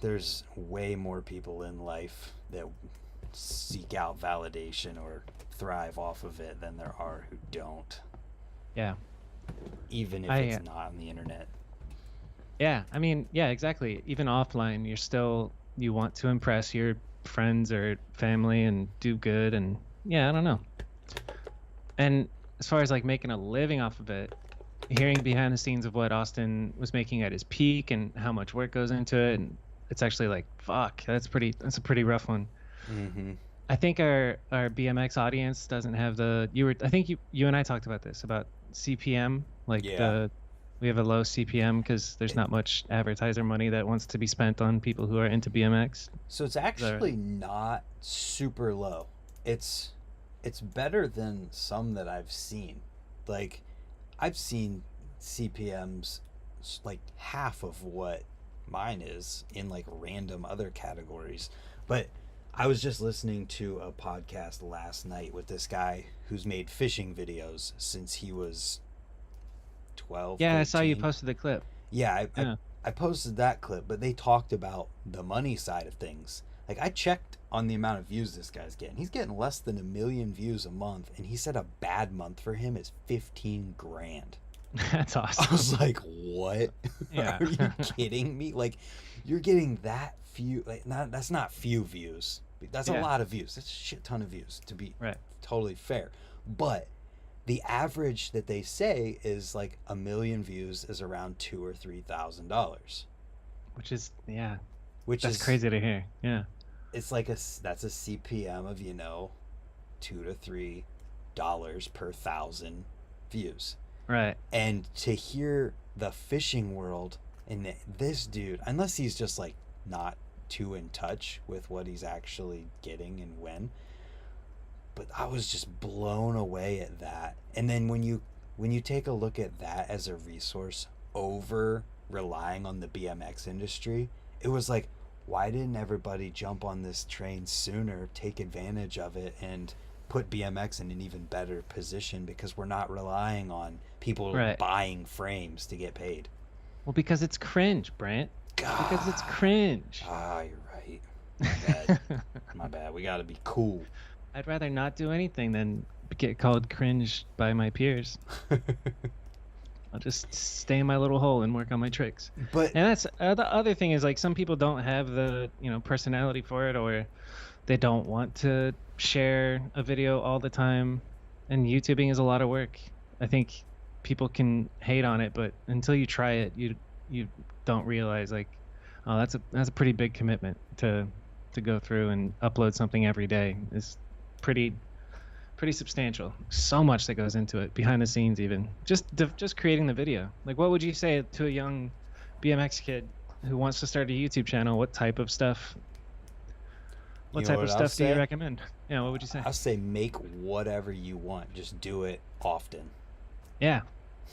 there's way more people in life that seek out validation or thrive off of it than there are who don't. Yeah. Even if it's not on the internet. Yeah, I mean, yeah, exactly. Even offline, you want to impress your friends or family and do good, and yeah, I don't know. And as far as like making a living off of it, hearing behind the scenes of what Austin was making at his peak and how much work goes into it, and it's actually like, fuck, that's a pretty rough one. Mm-hmm. I think our BMX audience doesn't have I think you and I talked about this, about CPM, like we have a low CPM because there's not much advertiser money that wants to be spent on people who are into BMX. So it's actually not super low. It's better than some that I've seen. Like, I've seen CPMs like half of what mine is in like random other categories. But I was just listening to a podcast last night with this guy who's made fishing videos since he was 12. Yeah, 13. I saw you posted the clip. Yeah, I posted that clip, but they talked about the money side of things. Like, I checked on the amount of views this guy's getting. He's getting less than 1 million views a month, and he said a bad month for him is 15 grand. That's I awesome. was like, what? Yeah. Are you kidding me? Like, you're getting that few, like, not, that's not few views. That's a Yeah. lot of views. That's a shit ton of views, to be Right. totally fair. But the average that they say is like 1 million views is around $2,000 or $3,000, Which is, yeah, which that's is, crazy to hear. Yeah. it's like that's a CPM of, $2 to $3 per thousand views. Right. And to hear the fishing world and this dude, unless he's just like not too in touch with what he's actually getting and when, but I was just blown away at that. And then when you take a look at that as a resource over relying on the BMX industry, it was like, why didn't everybody jump on this train sooner, take advantage of it, and put BMX in an even better position? Because we're not relying on people Right. buying frames to get paid. Well, because it's cringe, Brant. Because it's God. cringe. Ah, you're right. My bad. My bad. We gotta be cool. I'd rather not do anything than get called cringe by my peers. I'll just stay in my little hole and work on my tricks. But And that's the other thing is, like, some people don't have the, personality for it, or they don't want to share a video all the time. And YouTubing is a lot of work. I think people can hate on it, but until you try it, you don't realize, like, oh, that's a pretty big commitment to go through and upload something every day. Is pretty substantial. So much that goes into it behind the scenes, even just creating the video. Like, what would you say to a young BMX kid who wants to start a YouTube channel? What type of stuff? What you know type what of I'll stuff do you say? recommend? Yeah, what would you say? I'll say make whatever you want. Just do it often. Yeah,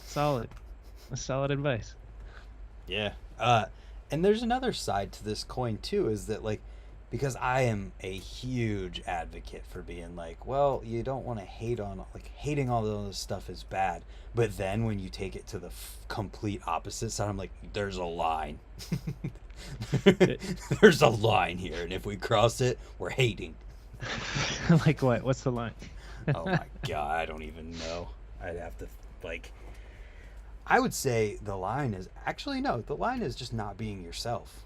solid. That's solid advice. Yeah. And there's another side to this coin too, is that, like, because I am a huge advocate for being like, well, you don't want to hate on, like, hating all of this stuff is bad, but then when you take it to the complete opposite side, I'm like, there's a line. There's a line here, and if we cross it, we're hating. Like what? What's the line? Oh my god, I don't even know. I'd have to, like, I would say the line is actually, no, the line is just not being yourself.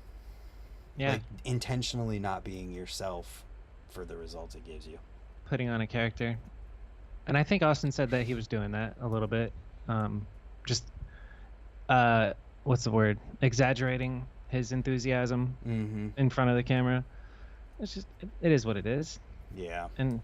Yeah, Like, intentionally not being yourself for the results it gives you. putting on a character. And I think Austin said that he was doing that a little bit. Just what's the word? Exaggerating his enthusiasm Mm-hmm. in front of the camera. It's just it is what it is. Yeah. And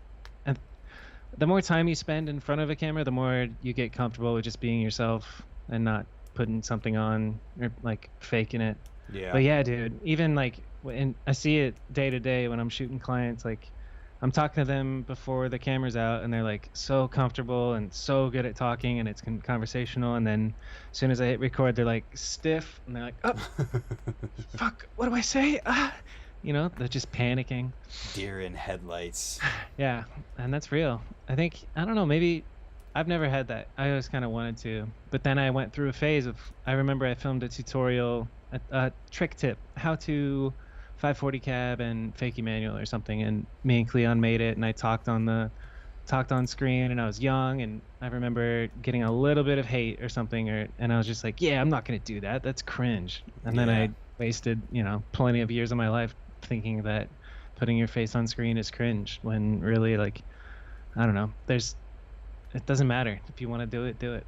the more time you spend in front of a camera, the more you get comfortable with just being yourself and not putting something on or like faking it. Yeah. But yeah, dude, even like when I see it day to day when I'm shooting clients, like I'm talking to them before the camera's out and they're like so comfortable and so good at talking and it's conversational. And then as soon as I hit record, they're like stiff and they're like, oh, fuck, what do I say? They're just panicking. Deer in headlights. Yeah, and that's real. I don't know, maybe I've never had that. I always kind of wanted to. But then I went through a phase of, I remember I filmed a tutorial, a trick tip, how to 540 cab and fakie manual or something. And me and Cleon made it and I talked on screen and I was young. And I remember getting a little bit of hate or something, and I was just like, yeah, I'm not going to do that. That's cringe. And then Yeah. I wasted, plenty of years of my life thinking that putting your face on screen is cringe, when really, like, I don't know, it doesn't matter. If you want to do it, do it.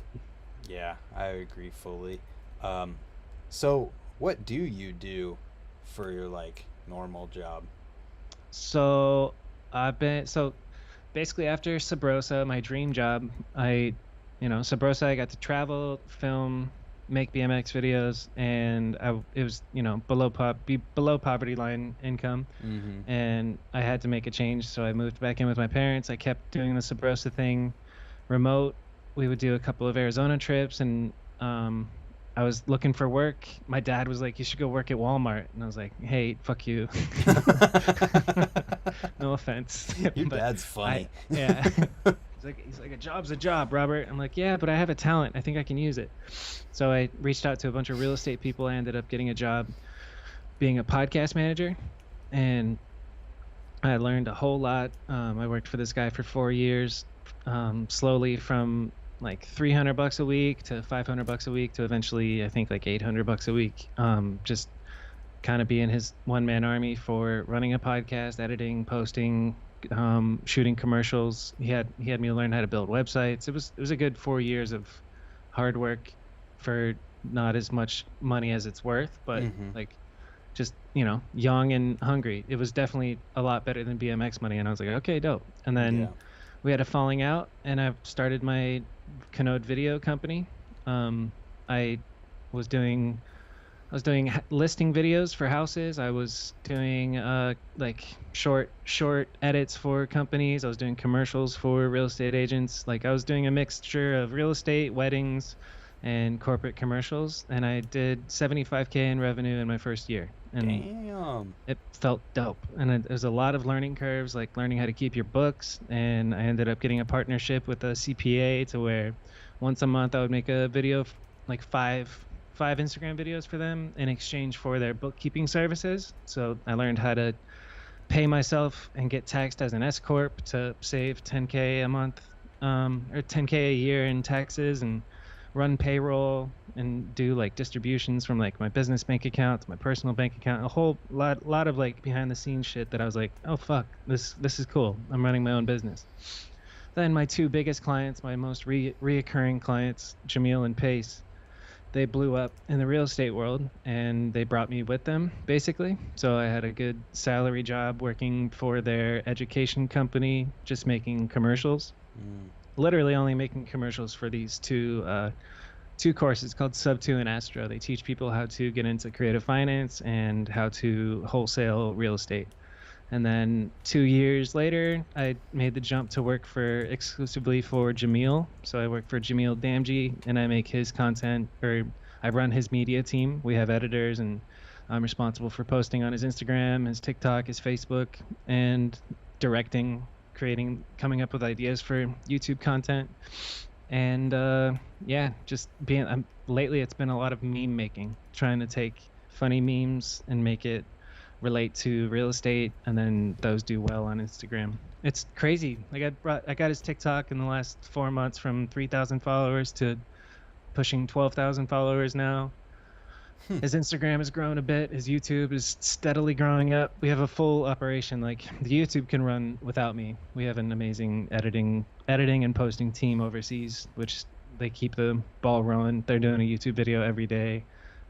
Yeah, I agree fully. So what do you do for your, like, normal job? So so basically after Sabrosa, my dream job, Sabrosa, I got to travel, film, make BMX videos, and it was, below poverty line income. Mm-hmm. And I had to make a change, so I moved back in with my parents. I kept doing the Sabrosa thing remote. We would do a couple of Arizona trips, and I was looking for work. My dad was like, you should go work at Walmart. And I was like, hey, fuck you. No offense. Your But dad's funny. yeah. He's like, a job's a job, Robert. I'm like, yeah, but I have a talent. I think I can use it. So I reached out to a bunch of real estate people. I ended up getting a job being a podcast manager, and I learned a whole lot. I worked for this guy for 4 years, slowly from like $300 a week to $500 a week to eventually I think like $800 a week. Just kind of being his one man army for running a podcast, editing, posting, shooting commercials. He had me learn how to build websites. It was a good 4 years of hard work for not as much money as it's worth, but Mm-hmm. like just young and hungry. It was definitely a lot better than BMX money, and I was like, okay, dope. And then Yeah. we had a falling out, and I've started my Canode video company. I was doing listing videos for houses. I was doing like short edits for companies. I was doing commercials for real estate agents. Like I was doing a mixture of real estate, weddings, and corporate commercials. And I did 75K in revenue in my first year. And Damn. it felt dope. And there's a lot of learning curves, like learning how to keep your books. And I ended up getting a partnership with a CPA to where once a month I would make a video, like five Instagram videos for them in exchange for their bookkeeping services. So I learned how to pay myself and get taxed as an S corp to save 10K a month, or 10K a year in taxes, and run payroll and do like distributions from like my business bank account to my personal bank account. A whole lot of like behind the scenes shit that I was like, oh fuck, this is cool. I'm running my own business. Then my two biggest clients, my most reoccurring clients, Jamil and Pace, they blew up in the real estate world and they brought me with them basically. So I had a good salary job working for their education company, just making commercials, Mm. literally only making commercials for these two courses called Sub 2 and Astro. They teach people how to get into creative finance and how to wholesale real estate. And then 2 years later, I made the jump to work for exclusively for Jamil. So I work for Jamil Damji, and I make his content, or I run his media team. We have editors, and I'm responsible for posting on his Instagram, his TikTok, his Facebook, and directing, creating, coming up with ideas for YouTube content. And yeah, just being. Lately, it's been a lot of meme making, trying to take funny memes and make it relate to real estate, and then those do well on Instagram. It's crazy. Like I got his TikTok in the last 4 months from 3,000 followers to pushing 12,000 followers now. His Instagram has grown a bit. His YouTube is steadily growing up. We have a full operation. Like the YouTube can run without me. We have an amazing editing and posting team overseas, which they keep the ball rolling. They're doing a YouTube video every day,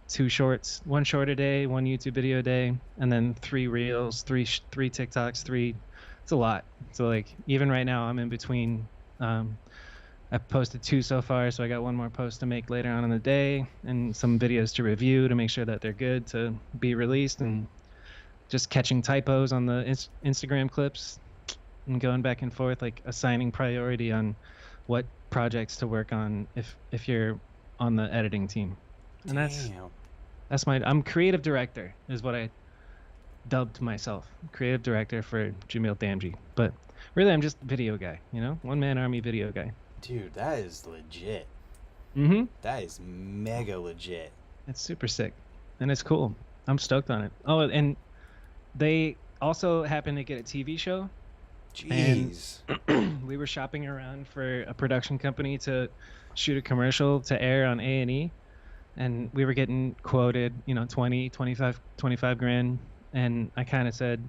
two shorts, one short a day, one YouTube video a day, and then three reels, three TikToks, three. It's a lot. So like even right now, I'm in between. I've posted two so far, so I got one more post to make later on in the day, and some videos to review to make sure that they're good to be released, and just catching typos on the Instagram clips and going back and forth, like assigning priority on what projects to work on if you're on the editing team. And Damn. that's I'm creative director is what I dubbed myself. Creative director for Jamil Damji. But really I'm just video guy, one man army video guy. Dude, that is legit. Mm-hmm. That is mega legit. It's super sick. And it's cool. I'm stoked on it. Oh, and they also happened to get a TV show. Jeez. And we were shopping around for a production company to shoot a commercial to air on A&E. And we were getting quoted, 20, 25 grand. And I kind of said,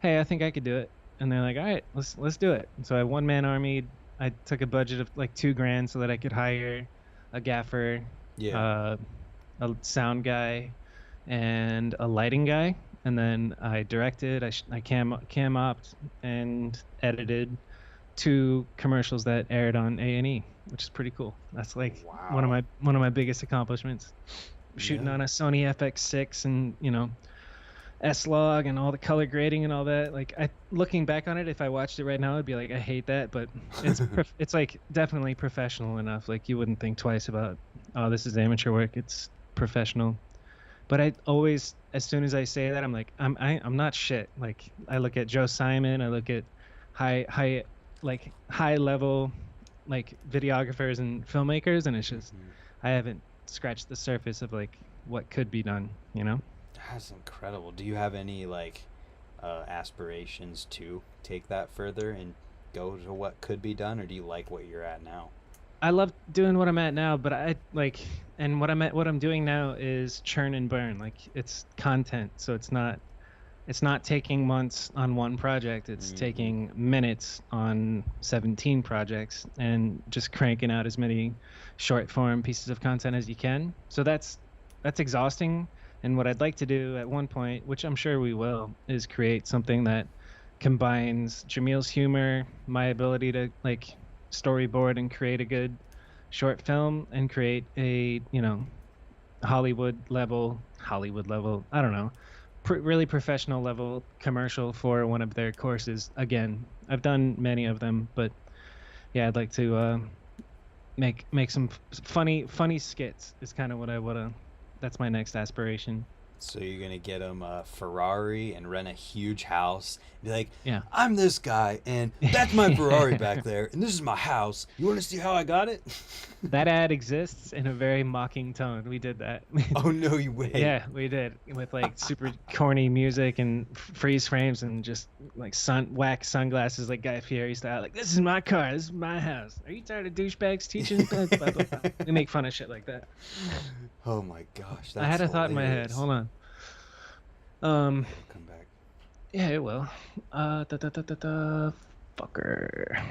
hey, I think I could do it. And they're like, all right, let's do it. So I one man army. I took a budget of like $2,000 so that I could hire a gaffer, Yeah. a sound guy, and a lighting guy. And then I directed, I cam opt and edited two commercials that aired on A&E, which is pretty cool. That's like one of Wow. my biggest accomplishments. Shooting Yeah. on a Sony FX6 and S-Log and all the color grading and all that. Like looking back on it, if I watched it right now, I'd be like, I hate that, but it's like definitely professional enough. Like you wouldn't think twice about, oh, this is amateur work. It's professional. But I always, as soon as I say that, I'm like, I'm not shit. Like I look at Joe Simon, I look at high level like videographers and filmmakers, and it's just Mhm. I haven't scratched the surface of like what could be done. That's incredible. Do you have any aspirations to take that further and go to what could be done, or do you like what you're at now? I love doing what I'm at now, but I like, and what I'm doing now is churn and burn. Like it's content, so it's not taking months on one project. It's Mm-hmm. taking minutes on 17 projects and just cranking out as many short form pieces of content as you can. So that's exhausting. And what I'd like to do at one point, which I'm sure we will, is create something that combines Jamil's humor, my ability to like storyboard and create a good short film and create a, Hollywood level, I don't know, really professional level commercial for one of their courses. Again, I've done many of them, but yeah, I'd like to make some funny skits is kind of what I wanna. That's my next aspiration. So you're gonna get him a Ferrari and rent a huge house. Be like, Yeah. I'm this guy, and that's my Ferrari back there, and this is my house. You want to see how I got it? That ad exists in a very mocking tone. We did that. Oh no, you wait. Yeah, we did with like super corny music and freeze frames and just like wax sunglasses like Guy Fieri style. Like, this is my car, this is my house. Are you tired of douchebags teaching? Blah, blah, blah, blah. We make fun of shit like that. Oh my gosh, that's I had a thought in my head. hilarious. Hold on. Okay, Um, we'll come back. yeah, it will. Fucker.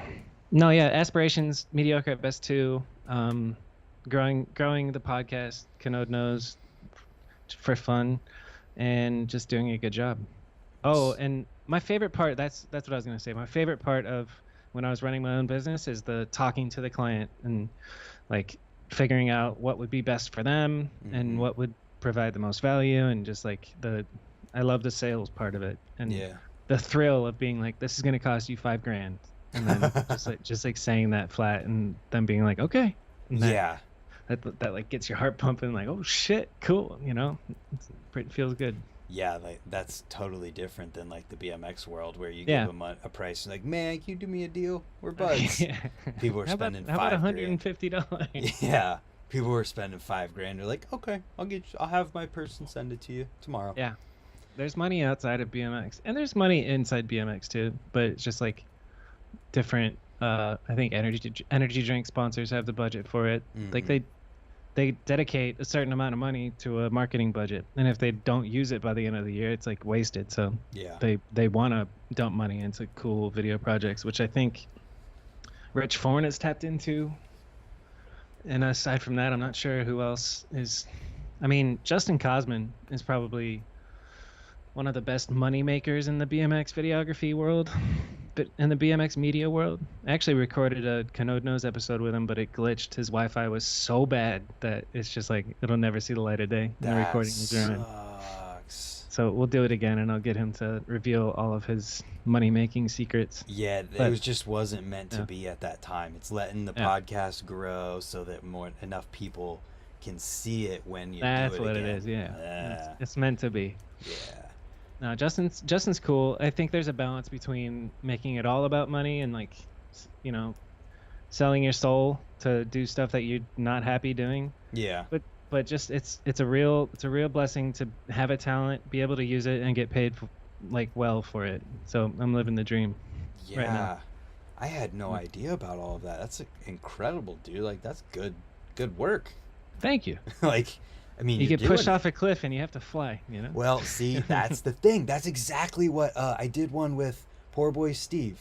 No, yeah, aspirations mediocre at best too. Growing the podcast, Canode knows, for fun, and just doing a good job. Oh, and my favorite part, that's what I was gonna say. My favorite part of when I was running my own business is the talking to the client and like figuring out what would be best for them and Mm-hmm. what would provide the most value and just like I love the sales part of it and Yeah. the thrill of being like, this is gonna cost you $5,000, and then just like saying that flat and them being like, okay, and Yeah. that like gets your heart pumping, like, oh shit, cool, it feels good. Yeah, like that's totally different than like the BMX world where you give Yeah. them a price and like, man, can you do me a deal? We're buds. Yeah. People are How about spending how about $5,000. $150? Yeah, people were spending $5,000. They're like, okay, I'll have my person send it to you tomorrow. Yeah. There's money outside of BMX and there's money inside BMX too, but it's just like different. I think energy drink sponsors have the budget for it. Like Mm-hmm. they dedicate a certain amount of money to a marketing budget, and if they don't use it by the end of the year, it's like wasted. So Yeah. they want to dump money into cool video projects, which I think Rich Forn has tapped into. And aside from that, I'm not sure who else is. I mean, Justin Cosman is probably one of the best money makers in the BMX videography world, but in the BMX media world. I actually recorded a Canode Knows episode with him, but it glitched. His Wi-Fi was so bad that it's just like it'll never see the light of day. And the That recording was ruined. sucks. So we'll do it again, and I'll get him to reveal all of his money-making secrets. Yeah, it But was just wasn't meant to yeah, be at that time. It's letting the yeah, podcast grow so that more enough people can see it when you do that's it what it again. is. Yeah, Yeah. it's meant to be. Yeah. No, Justin's cool. I think there's a balance between making it all about money and like, you know, selling your soul to do stuff that you're not happy doing. Yeah. But just it's a real blessing to have a talent, be able to use it, and get paid like well for it. So I'm living the dream right now. Yeah. I had no idea about all of that. That's incredible, dude. Like that's good work. Thank you. Like I mean, You you're get pushed doing off a cliff and you have to fly. well, see, that's the thing. That's exactly what I did one with Poor Boy Steve.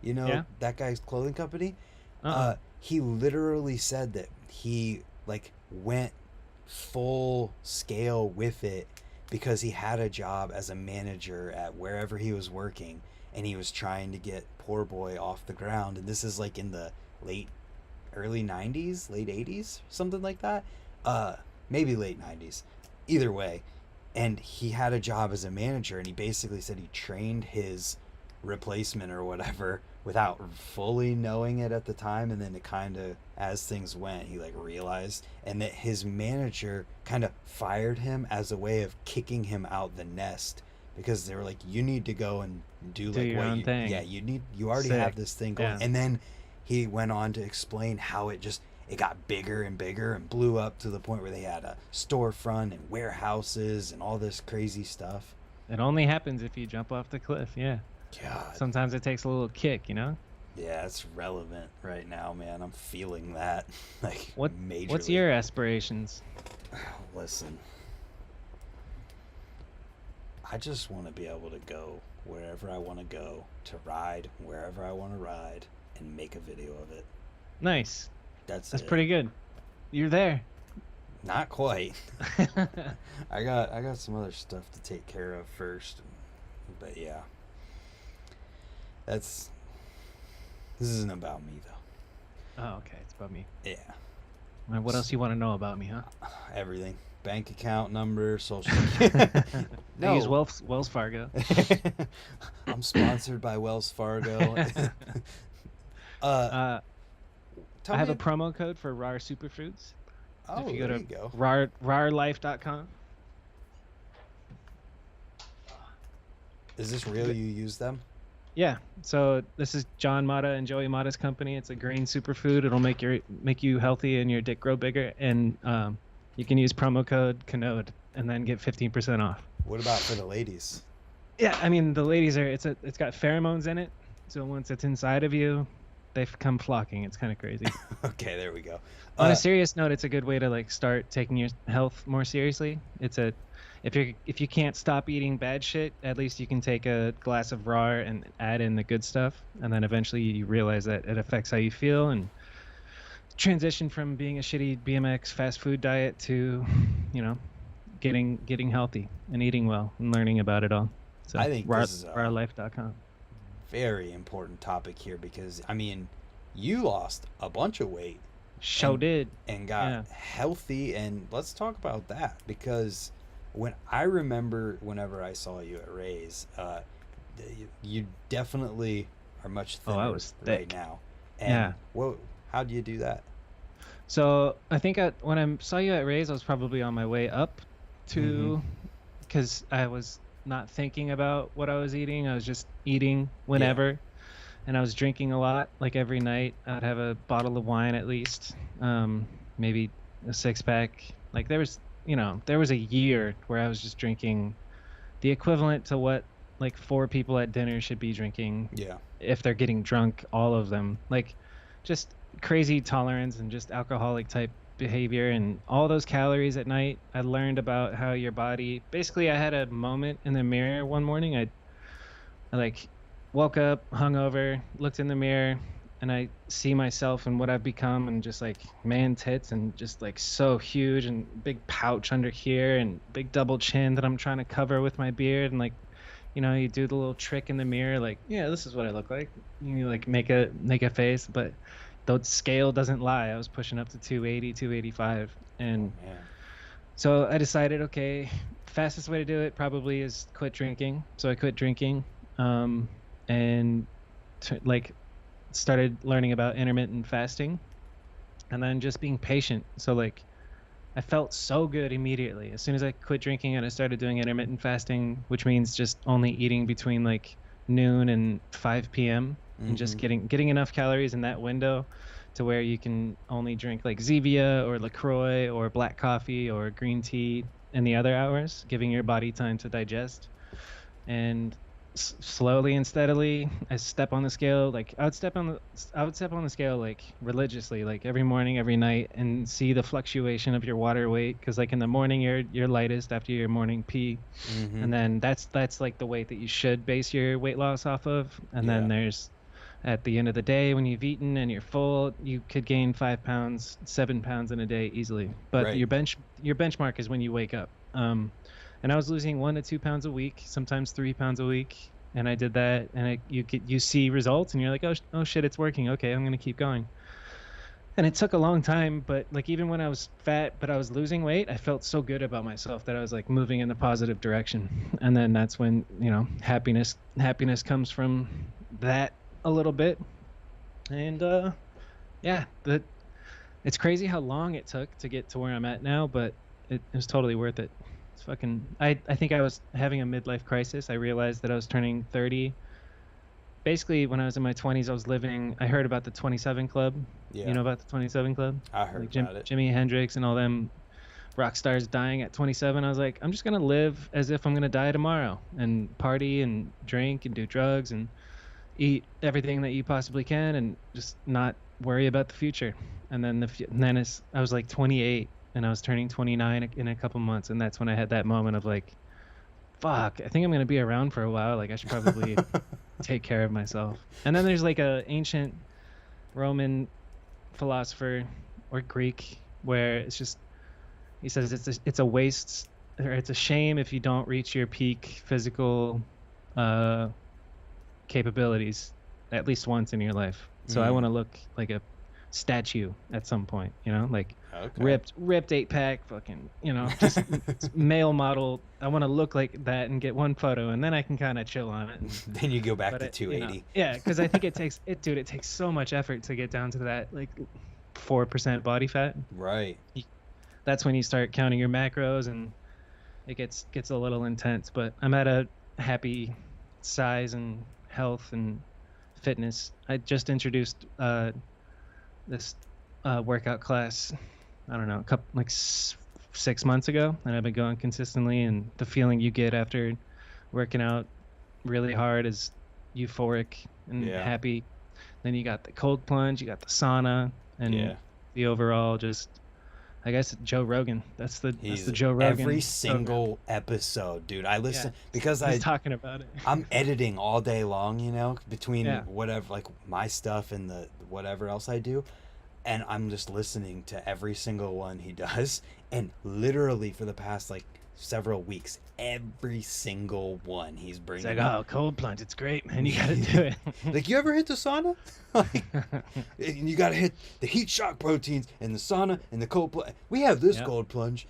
You know, Yeah. that guy's clothing company. Uh-uh. He literally said that he like went full scale with it because he had a job as a manager at wherever he was working and he was trying to get Poor Boy off the ground, and this is like in the early 90s, late 80s, something like that. Maybe late 90s. Either way, and he had a job as a manager, and he basically said he trained his replacement or whatever without fully knowing it at the time, and then it kind of, as things went, he like realized, and that his manager kind of fired him as a way of kicking him out the nest because they were like, you need to go and do like your what own you thing. yeah, you already Sick. have this thing going. Yeah. And then he went on to explain how it got bigger and bigger and blew up to the point where they had a storefront and warehouses and all this crazy stuff. It only happens if you jump off the cliff. Yeah. God. Sometimes it takes a little kick. Yeah, it's relevant right now, man. I'm feeling that like What's majorly. your aspirations? Listen, I just want to be able to go wherever I want to go, to ride wherever I want to ride, and make a video of it. Nice. That's That's it. pretty good. You're there. Not quite. I got some other stuff to take care of first. But yeah. That's this isn't about me Oh, okay. It's about me. though. Yeah. What else you want to know about me, huh? Everything. Bank account number, social security. I use No. Wells Fargo. I'm sponsored by Wells Fargo. uh uh, tell I have me a promo code for RAR Superfoods. If oh, you go there to you go. rarlife.com. Is this real? You use them? Yeah. So this is John Mata and Joey Mata's company. It's a grain superfood. It'll make you healthy and your dick grow bigger. And you can use promo code Canode and then get 15% off. What about for the ladies? Yeah, I mean the ladies are it's got pheromones in it. So once it's inside of you, they come flocking. It's kind of crazy. Okay, there we go. On a serious note, it's a good way to like start taking your health more seriously. If you can't stop eating bad shit, at least you can take a glass of raw and add in the good stuff, and then eventually you realize that it affects how you feel and transition from being a shitty BMX fast food diet to, you know, getting healthy and eating well and learning about it all. So I think this is rawlife.com. very important topic here because I mean, you lost a bunch of weight Show did. and got Yeah. healthy, and let's talk about that because when I remember whenever I saw you at Ray's, you definitely are much Oh, I thinner was right thick. now. And Yeah. how do you do that? So I think when I saw you at Ray's, I was probably on my way up to, because I was not thinking about what I was eating. I was just eating whenever, and I was drinking a lot. Like every night, I'd have a bottle of wine at least, maybe a 6-pack. Like there was a year where I was just drinking the equivalent to what like 4 people at dinner should be drinking Yeah. if they're getting drunk, all of them. Like just crazy tolerance and just alcoholic type behavior and all those calories at night. I learned about how your body, basically I had a moment in the mirror one morning. I like woke up hungover, looked in the mirror, and I see myself and what I've become, and just like man tits and just like so huge and big pouch under here and big double chin that I'm trying to cover with my beard. And like, you do the little trick in the mirror, like, yeah, this is what I look like. You like make a face, but the scale doesn't lie. I was pushing up to 280, 285. And Man. so I decided, okay, fastest way to do it probably is quit drinking. So I quit drinking, and like started learning about intermittent fasting, and then just being patient. So like I felt so good immediately as soon as I quit drinking and I started doing intermittent fasting, which means just only eating between like noon and 5 p.m. and just getting enough calories in that window to where you can only drink like Zevia or LaCroix or black coffee or green tea in the other hours, giving your body time to digest. And slowly and steadily, I step on the scale. Like I would step on the scale like religiously, like every morning, every night, and see the fluctuation of your water weight. Because like in the morning, you're lightest after your morning pee, and then that's like the weight that you should base your weight loss off of. And then there's at the end of the day when you've eaten and you're full, you could gain 5 pounds, 7 pounds in a day easily. But Right. your benchmark is when you wake up. And I was losing 1 to 2 pounds a week, sometimes 3 pounds a week. And I did that, and you see results, and you're like, oh shit, it's working. Okay, I'm gonna keep going. And it took a long time, but like even when I was fat, but I was losing weight, I felt so good about myself that I was like moving in the positive direction. And then that's when happiness comes from that a little bit. And yeah, it's crazy how long it took to get to where I'm at now, but it was totally worth it. It's fucking. I think I was having a midlife crisis. I realized that I was turning 30. Basically, when I was in my 20s, I heard about the 27 Club. Yeah. You know about the 27 Club? I heard Like about it. Jimi Hendrix and all them rock stars dying at 27. I was like, I'm just gonna live as if I'm gonna die tomorrow and party and drink and do drugs and eat everything that you possibly can and just not worry about the future. And then I was like 28 and I was turning 29 in a couple months, and that's when I had that moment of like, fuck, I think I'm gonna be around for a while. Like I should probably take care of myself. And then there's like a ancient Roman philosopher or Greek where it's just, he says it's a waste, or it's a shame if you don't reach your peak physical capabilities at least once in your life. So I want to look like a statue at some point, you know, like ripped 8-pack, fucking, you know, just male model. I want to look like that and get one photo, and then I can kind of chill on it. Then you go back to 280. You know, yeah, because I think it takes so much effort to get down to that like 4% body fat. Right. That's when you start counting your macros, and it gets a little intense. But I'm at a happy size and health and fitness. I just introduced this workout class, I don't know, a couple, like 6 months ago, and I've been going consistently, and the feeling you get after working out really hard is euphoric and happy. Then you got the cold plunge, you got the sauna, and the overall just, I guess, Joe Rogan. That's the Joe Rogan. Every single episode, dude. I listen because he's talking about it. I'm editing all day long, you know, between whatever, like my stuff and the whatever else I do, and I'm just listening to every single one he does. And literally for the past like several weeks, every single one he's bringing. It's like, oh, cold plunge, it's great, man. You gotta do it. Like, you ever hit the sauna? Like, you gotta hit the heat shock proteins and the sauna and the cold plunge. We have this cold plunge.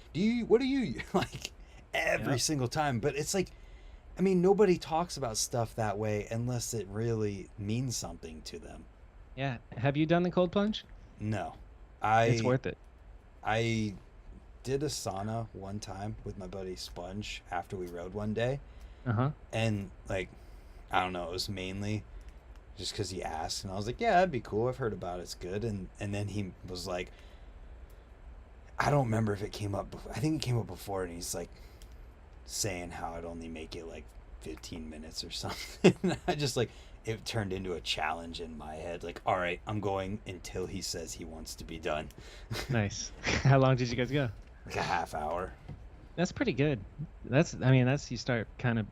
What do you like? Every single time. But it's like, I mean, nobody talks about stuff that way unless it really means something to them. Yeah. Have you done the cold plunge? No. It's worth it. I did a sauna one time with my buddy Sponge after we rode one day. And like, I don't know, it was mainly just because he asked, and I was like, yeah, that'd be cool, I've heard about it, it's good. And then he was like, I don't remember if it came up before. I think it came up before, and he's like saying how I'd only make it like 15 minutes or something. I just like, it turned into a challenge in my head, like, all right, I'm going until he says he wants to be done. Nice. How long did you guys go? Like a half hour. That's pretty good. That's you start kind of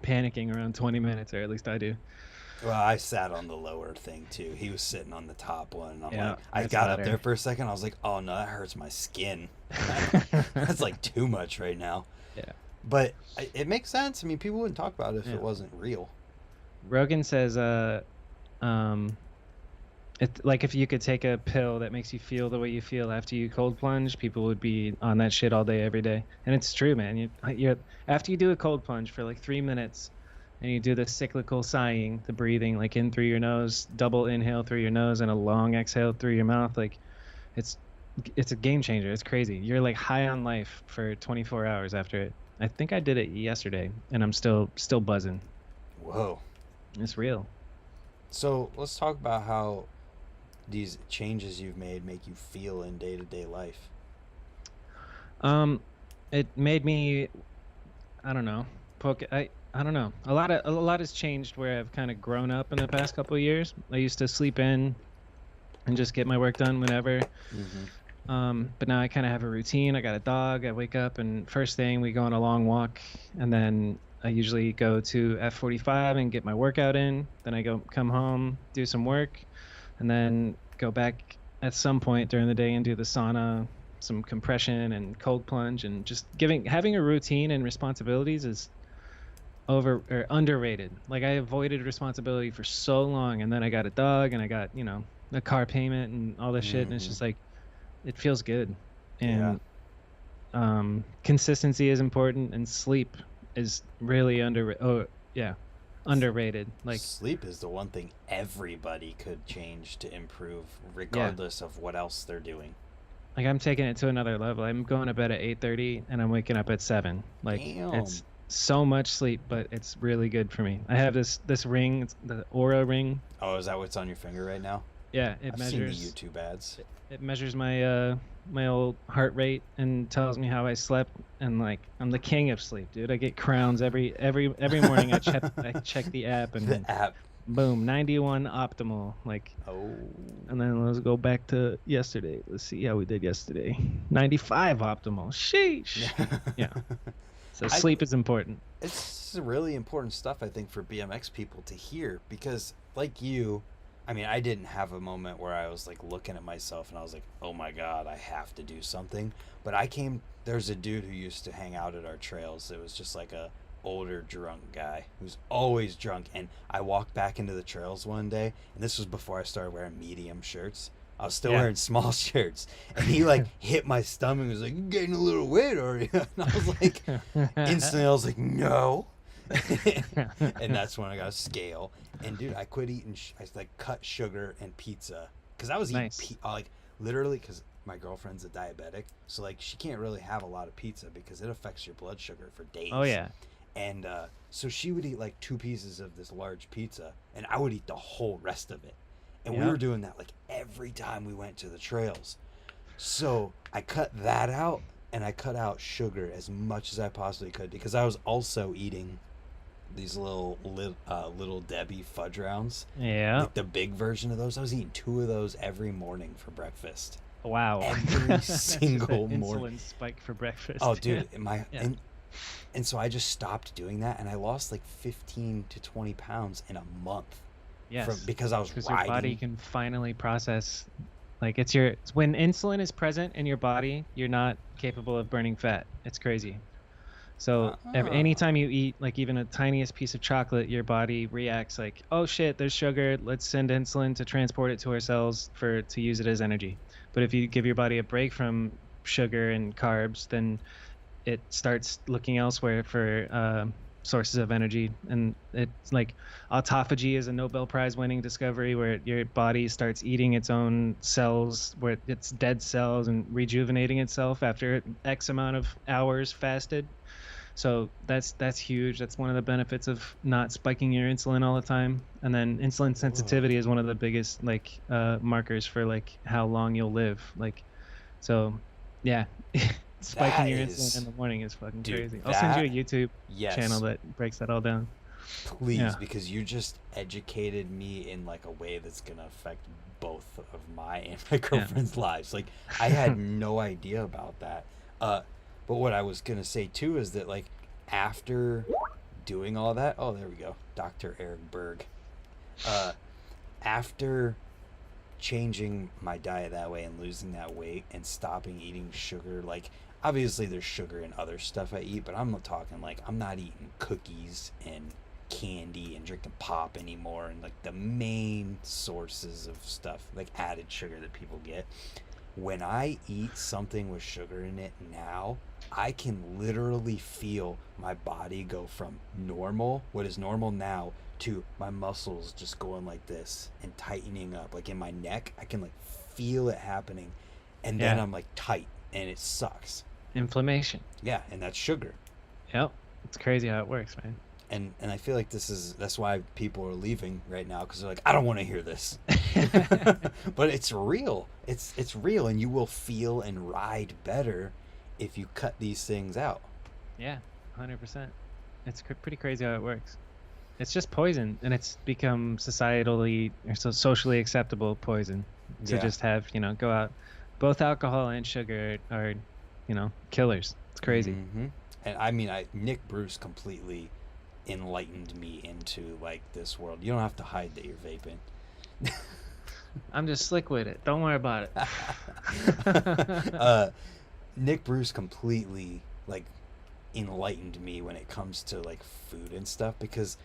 panicking around 20 minutes, or at least I do. Well, I sat on the lower thing too. He was sitting on the top one, and I'm like, I got better. up there for a second, I was like, oh no, that hurts my skin. That's like too much right now. Yeah. But it makes sense. I mean, people wouldn't talk about it if it wasn't real. Rogan says, like if you could take a pill that makes you feel the way you feel after you cold plunge, people would be on that shit all day, every day. And it's true, man. You're after you do a cold plunge for like 3 minutes, and you do the cyclical sighing, the breathing, like in through your nose, double inhale through your nose, and a long exhale through your mouth. Like, it's a game changer. It's crazy. You're like high on life for 24 hours after it. I think I did it yesterday, and I'm still buzzing. Whoa. It's real. So let's talk about how these changes you've made make you feel in day-to-day life. It made me, I don't know, I don't know. A lot has changed where I've kind of grown up in the past couple of years. I used to sleep in and just get my work done whenever. But now I kind of have a routine. I got a dog. I wake up, and first thing we go on a long walk, and then I usually go to F45 and get my workout in. Then I come home, do some work, and then go back at some point during the day and do the sauna, some compression and cold plunge, and just having a routine and responsibilities is underrated. Like, I avoided responsibility for so long, and then I got a dog, and I got, a car payment and all this shit, and it's just like, it feels good. And consistency is important, and sleep is really underrated. Like, sleep is the one thing everybody could change to improve, regardless of what else they're doing. Like, I'm taking it to another level. I'm going to bed at 8:30 and I'm waking up at 7. Like, it's so much sleep, but it's really good for me. I have this ring, it's the Aura ring. Oh, is that what's on your finger right now? Yeah, I've measures seen the YouTube ads. It measures my my old heart rate and tells me how I slept, and like, I'm the king of sleep, dude. I get crowns every morning. I check the app, and the app Boom, 91 optimal. Like, Oh. and then let's go back to yesterday. Let's see how we did yesterday. 95 optimal. Sheesh. Yeah. So I sleep is important. It's really important stuff, I think, for BMX people to hear because, like you, I mean, I didn't have a moment where I was like looking at myself and I was like, oh my God, I have to do something. But there's a dude who used to hang out at our trails. It was just like a older drunk guy who's always drunk. And I walked back into the trails one day, and this was before I started wearing medium shirts. I was still Yeah. wearing small shirts, and he like hit my stomach and was like, "You're getting a little weight already." And I was like, instantly, I was like, "No." And that's when I got a scale. And dude, I quit eating. I like cut sugar and pizza because I was eating Nice. like literally because my girlfriend's a diabetic, so like she can't really have a lot of pizza because it affects your blood sugar for days. Oh yeah. And so she would eat like 2 pieces of this large pizza, and I would eat the whole rest of it. And we Yep. were doing that like every time we went to the trails. So I cut that out, and I cut out sugar as much as I possibly could because I was also eating these little Debbie fudge rounds, Yeah. like the big version of those. I was eating 2 of those every morning for breakfast. Wow. Every That's just an single morning. insulin spike for breakfast. Oh, dude, my Yeah. and so I just stopped doing that, and I lost like 15 to 20 pounds in a month from Yes. because I was Because your body riding. can finally process, like it's when insulin is present in your body, you're not capable of burning fat. It's crazy. So Ah, anytime you eat like even a tiniest piece of chocolate, your body reacts like, oh shit, there's sugar. Let's send insulin to transport it to our cells to use it as energy. But if you give your body a break from sugar and carbs, then it starts looking elsewhere for sources of energy. And it's like autophagy is a Nobel Prize winning discovery where your body starts eating its own cells, where it's dead cells and rejuvenating itself after X amount of hours fasted. So that's huge. That's one of the benefits of not spiking your insulin all the time. And then insulin whoa, sensitivity is one of the biggest like markers for like how long you'll live. Like so yeah. Spiking that your insulin in is, the morning is fucking dude, crazy. I'll send you a that, YouTube channel yes, that breaks that all down. please, Yeah. because you just educated me in like a way that's gonna affect both of my and my Yeah. girlfriend's lives. Like I had no idea about that. Uh, but what I was gonna say too is that like after doing all that, oh, there we go, Dr. Eric Berg. Uh, After changing my diet that way and losing that weight and stopping eating sugar, like obviously there's sugar in other stuff I eat, but I'm not talking like I'm not eating cookies and candy and drinking pop anymore, and like the main sources of stuff like added sugar that people get. When I eat something with sugar in it now, I can literally feel my body go from normal, what is normal now, to my muscles just going like this and tightening up. Like in my neck, I can like feel it happening. And then Yeah. I'm like tight and it sucks. Inflammation. Yeah, and that's sugar. Yep. It's crazy how it works, man. And I feel like that's why people are leaving right now because they're like, I don't want to hear this. But it's real. It's real, and you will feel and ride better if you cut these things out. Yeah, 100%. It's pretty crazy how it works. It's just poison, and it's become societally or socially acceptable poison to Yeah. just have, go out. Both alcohol and sugar are, killers. It's crazy. And I mean, I Nick Bruce completely enlightened me into like this world. You don't have to hide that you're vaping. I'm just slick with it. Don't worry about it. uh, Nick Bruce completely like enlightened me when it comes to like food and stuff because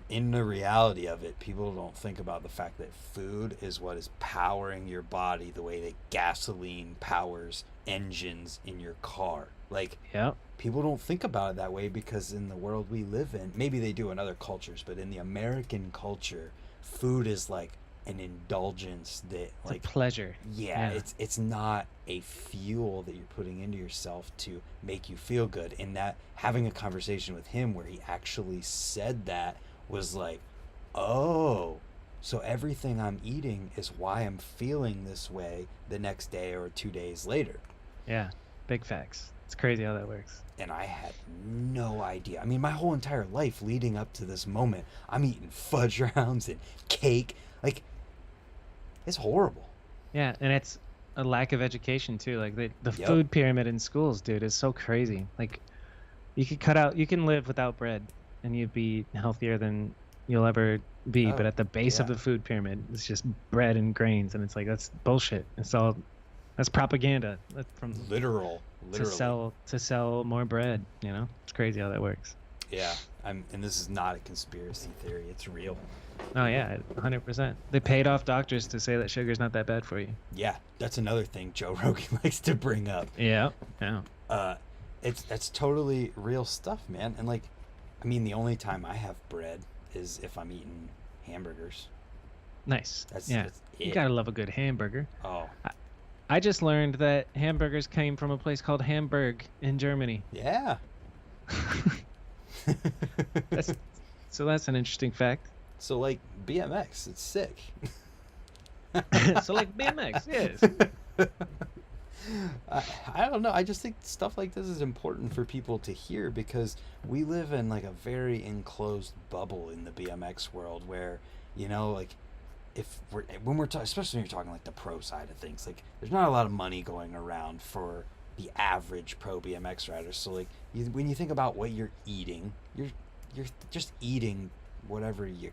in the reality of it, people don't think about the fact that food is what is powering your body the way that gasoline powers engines in your car. Like, Yep. people don't think about it that way because in the world we live in, maybe they do in other cultures, but in the American culture, food is like an indulgence that It's a like pleasure. yeah, Yeah. it's not a fuel that you're putting into yourself to make you feel good. And that having a conversation with him where he actually said that was like, oh, so everything I'm eating is why I'm feeling this way the next day or 2 days later. Yeah. Big facts. It's crazy how that works. And I had no idea. I mean, my whole entire life leading up to this moment, I'm eating fudge rounds and cake. Like, it's horrible. Yeah, and it's a lack of education too. Like the Yep. food pyramid in schools, dude, is so crazy. Like you can live without bread and you'd be healthier than you'll ever be. But Oh, at the base of yeah. the food pyramid, it's just bread and grains, and it's like that's bullshit. That's propaganda. That's from Literally. to sell more bread. You know, it's crazy how that works. Yeah. And this is not a conspiracy theory. It's real. Oh yeah, 100%. They paid off doctors to say that sugar's not that bad for you. Yeah, that's another thing Joe Rogan likes to bring up. Yeah, yeah. Uh, it's totally real stuff, man. And like, I mean, the only time I have bread is if I'm eating hamburgers. Nice. That's Yeah, that's you it. gotta love a good hamburger. Oh, I just learned that hamburgers came from a place called Hamburg in Germany. yeah. That's that's an interesting fact. So like BMX, it's sick. So like BMX, yes. I don't know. I just think stuff like this is important for people to hear because we live in like a very enclosed bubble in the BMX world where, like if we're when we're talking, especially when you're talking like the pro side of things, like there's not a lot of money going around for the average pro BMX rider. So like when you think about what you're eating, you're just eating whatever you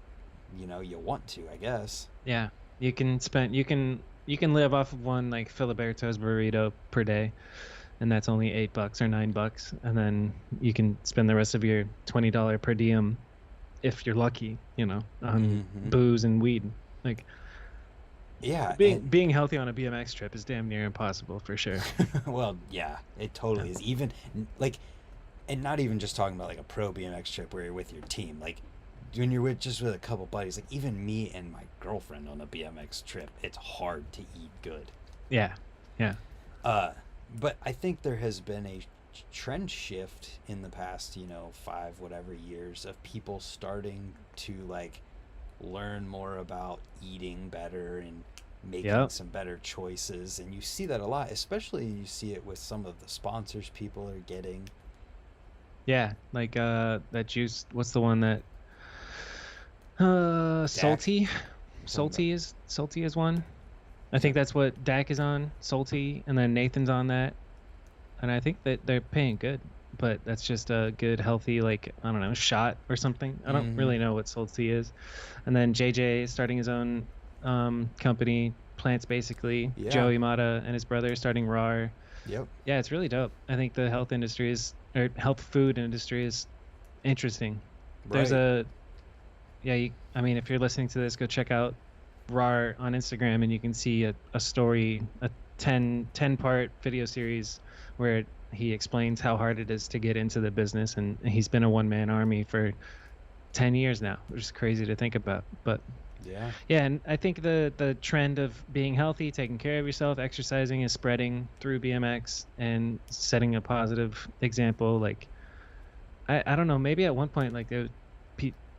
want to, I guess. Yeah, you can live off of one like Filiberto's burrito per day, and that's only $8 or $9, and then you can spend the rest of your $20 per diem, if you're lucky, on Hmm. booze and weed. Like Yeah, being healthy on a BMX trip is damn near impossible for sure. well, yeah, it Yeah. totally is. Even like, and not even just talking about like a pro BMX trip where you're with your team. Like when you're with a couple buddies. Like even me and my girlfriend on a BMX trip, it's hard to eat good. Yeah. Yeah. Uh, but I think there has been a trend shift in the past, 5 whatever years of people starting to like learn more about eating better and making Yep. some better choices. And you see that a lot, especially you see it with some of the sponsors people are getting. Yeah. Like that juice. What's the one that Dak, salty? you're talking about. Salty is one. I Is that think that's what Dak is on, salty, and then Nathan's on that. And I think that they're paying good, but that's just a good, healthy, like, I don't know, shot or something. I don't Mm-hmm. really know what salty is. And then JJ is starting his own company, Plants Basically. Yeah. Joe Imada and his brother are starting RAR. Yep. Yeah, it's really dope. I think the health industry or health food industry is interesting. There's Right. I mean, if you're listening to this, go check out RAR on Instagram and you can see a story, a 10-part video series where he explains how hard it is to get into the business. And he's been a one-man army for 10 years now, which is crazy to think about. But Yeah. yeah, and I think the trend of being healthy, taking care of yourself, exercising is spreading through BMX and setting a positive example. Like, I don't know, maybe at one point, like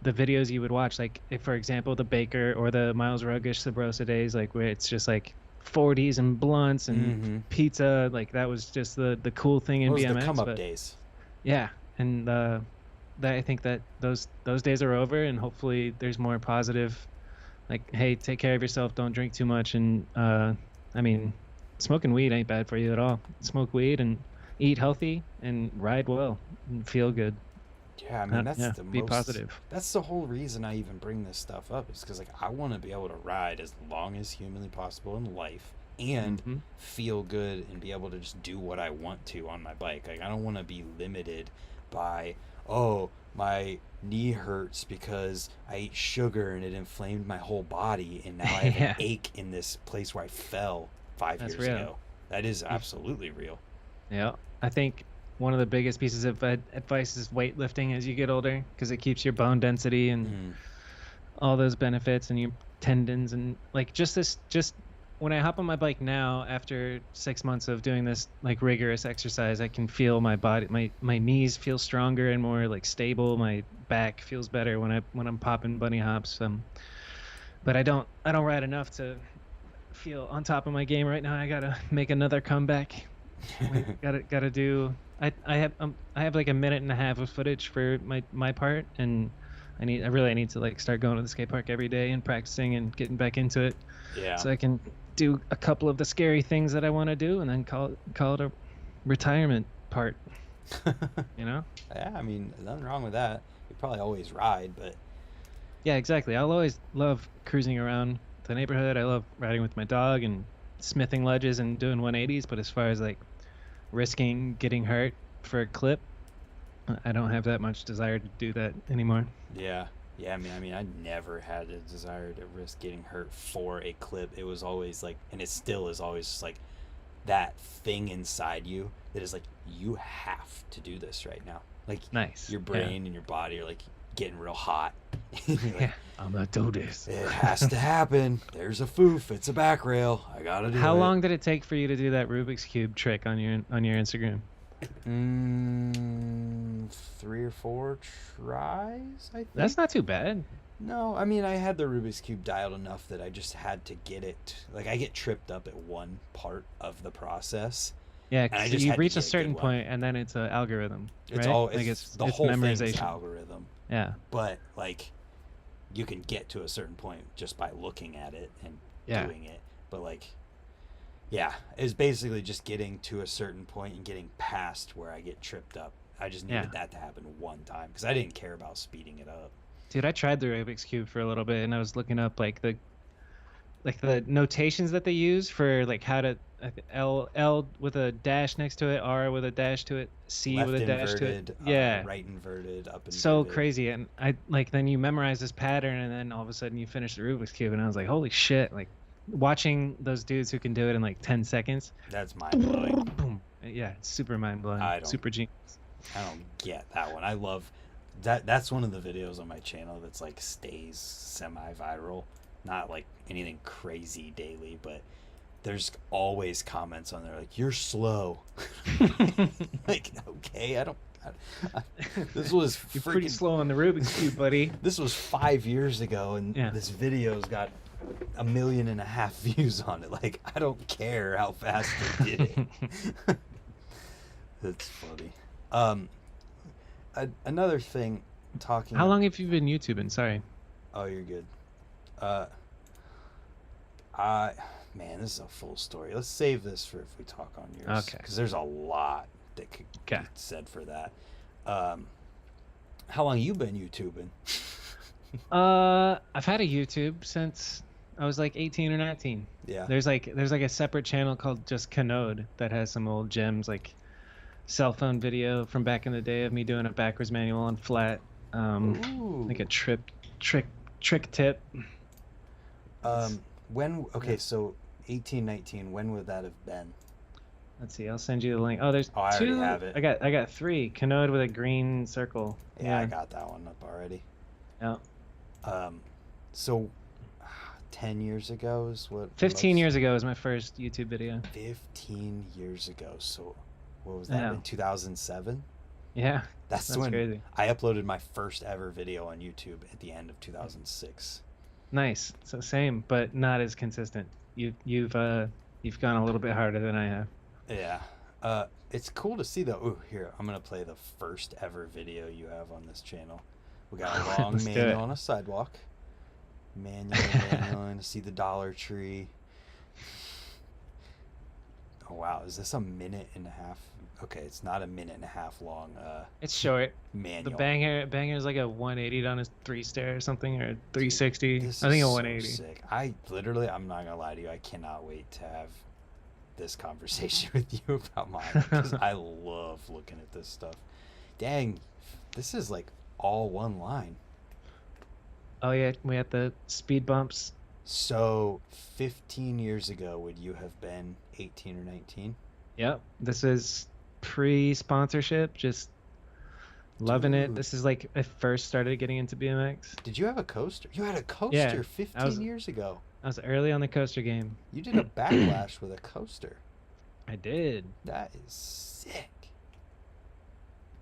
the videos you would watch, like if, for example, the Baker or the Miles Rogish Sabrosa days, like where it's just like 40s and blunts and Mm-hmm. pizza, like that was just the cool thing in What was the come BMX. up But days? yeah, and that I think that those days are over, and hopefully there's more positive, like, hey, take care of yourself, don't drink too much, and I mean, smoking weed ain't bad for you at all. Smoke weed and eat healthy and ride well and feel good. Yeah, I mean Yeah, be positive. that's the whole reason I even bring this stuff up is because like I want to be able to ride as long as humanly possible in life and Hmm. feel good and be able to just do what I want to on my bike. Like I don't want to be limited by, oh, my knee hurts because I ate sugar and it inflamed my whole body and now I have an Yeah, ache in this place where I fell five that's years real. ago. That is You, absolutely real. yeah, I think one of the biggest pieces of advice is weightlifting as you get older because it keeps your bone density and Mm, all those benefits and your tendons and like just when I hop on my bike now after 6 months of doing this like rigorous exercise, I can feel my body, my knees feel stronger and more like stable. My back feels better when I'm popping bunny hops. But I don't ride enough to feel on top of my game right now. I gotta make another comeback. We gotta do. I have like a minute and a half of footage for my part, and I really need to like start going to the skate park every day and practicing and getting back into it, Yeah. so I can do a couple of the scary things that I want to do, and then call it a retirement part. You know? Yeah, I mean, nothing wrong with that. You probably always ride, but Yeah, exactly. I'll always love cruising around the neighborhood. I love riding with my dog and smithing ledges and doing 180s. But as far as like risking getting hurt for a clip, I don't have that much desire to do that anymore. yeah. Yeah, I mean, I never had a desire to risk getting hurt for a clip. It was always like, and it still is always just like that thing inside you that is like, you have to do this right now. Like, Nice. your Yeah. brain and your body are like getting real hot. You're like, Yeah. I'm gonna do this. it has to happen. There's a foof. It's a back rail. I gotta do it. How long did it take for you to do that Rubik's Cube trick on your Instagram? 3 or 4 tries, I think. That's not too bad. No, I mean, I had the Rubik's Cube dialed enough that I just had to get it. Like, I get tripped up at one part of the process. Yeah, And I 'cause just you had to reach a get a good certain one. point and then it's an algorithm, It's right? all, Like it's the it's whole thing is memorization. algorithm. Yeah. But, like, you can get to a certain point just by looking at it and Yeah. doing it. But, like, yeah, it's basically just getting to a certain point and getting past where I get tripped up. I just needed Yeah. that to happen one time because I didn't care about speeding it up. Dude, I tried the Rubik's Cube for a little bit and I was looking up like the notations that they use for like how to L with a dash next to it, R with a dash to it, C Left with a dash to it. inverted, Yeah. right inverted, up inverted. So crazy. And I like then you memorize this pattern and then all of a sudden you finish the Rubik's Cube and I was like, holy shit, like watching those dudes who can do it in like 10 seconds. That's mind blowing. Boom. Yeah, it's super mind blowing. I don't- Super genius. I don't get that one. I love that. That's one of the videos on my channel that's like stays semi-viral. Not like anything crazy daily, but there's always comments on there like, "You're slow." Like, okay, I don't. This was You're pretty freaking slow on the Rubik's Cube, buddy. This was 5 years ago, and Yeah. this video's got 1.5 million views on it. Like, I don't care how fast it did it. That's funny. Another thing, talking. How long have you been YouTubing? Sorry. Oh, you're good. Man, this is a full story. Let's save this for if we talk on yours. Okay. Because there's a lot that could be Okay. said for that. How long you been YouTubing? I've had a YouTube since I was like 18 or 19. Yeah. There's like a separate channel called just Canode that has some old gems, like cell phone video from back in the day of me doing a backwards manual on flat, Ooh. like a trick tip. When? Okay, so 18, 19. When would that have been? Let's see. I'll send you the link. Oh, there's Oh, I already two. have it. I got three. Canode with a green circle. Yeah, I got that one up already. Yeah. So 10 years ago is what? 15 years ago was my first YouTube video. 15 years ago. So what was that? Yeah. In 2007? Yeah. That's That's when crazy. I uploaded my first ever video on YouTube at the end of 2006. Nice. So same, but not as consistent. You've gone a little bit harder than I have. Yeah. It's cool to see though. Ooh, here, I'm gonna play the first ever video you have on this channel. We got a long Let's do it. manual on a sidewalk. Manual to see the Dollar Tree. Oh wow, is this a minute and a half? Okay, it's not a minute and a half long. It's short. Manual. The banger is like a 180 on a 3-stair or something, or a 360. This I think is a so 180. sick. I'm not gonna lie to you. I cannot wait to have this conversation with you about mine because I love looking at this stuff. Dang, this is like all one line. Oh yeah, we had the speed bumps. So 15 years ago, would you have been 18 or 19? Yep. This is pre-sponsorship, just loving it. Dude. This is like I first started getting into BMX. Did you have a coaster? You had a coaster Yeah, 15 years ago. I was early on the coaster game. You did a backlash with a coaster. I did. That is sick.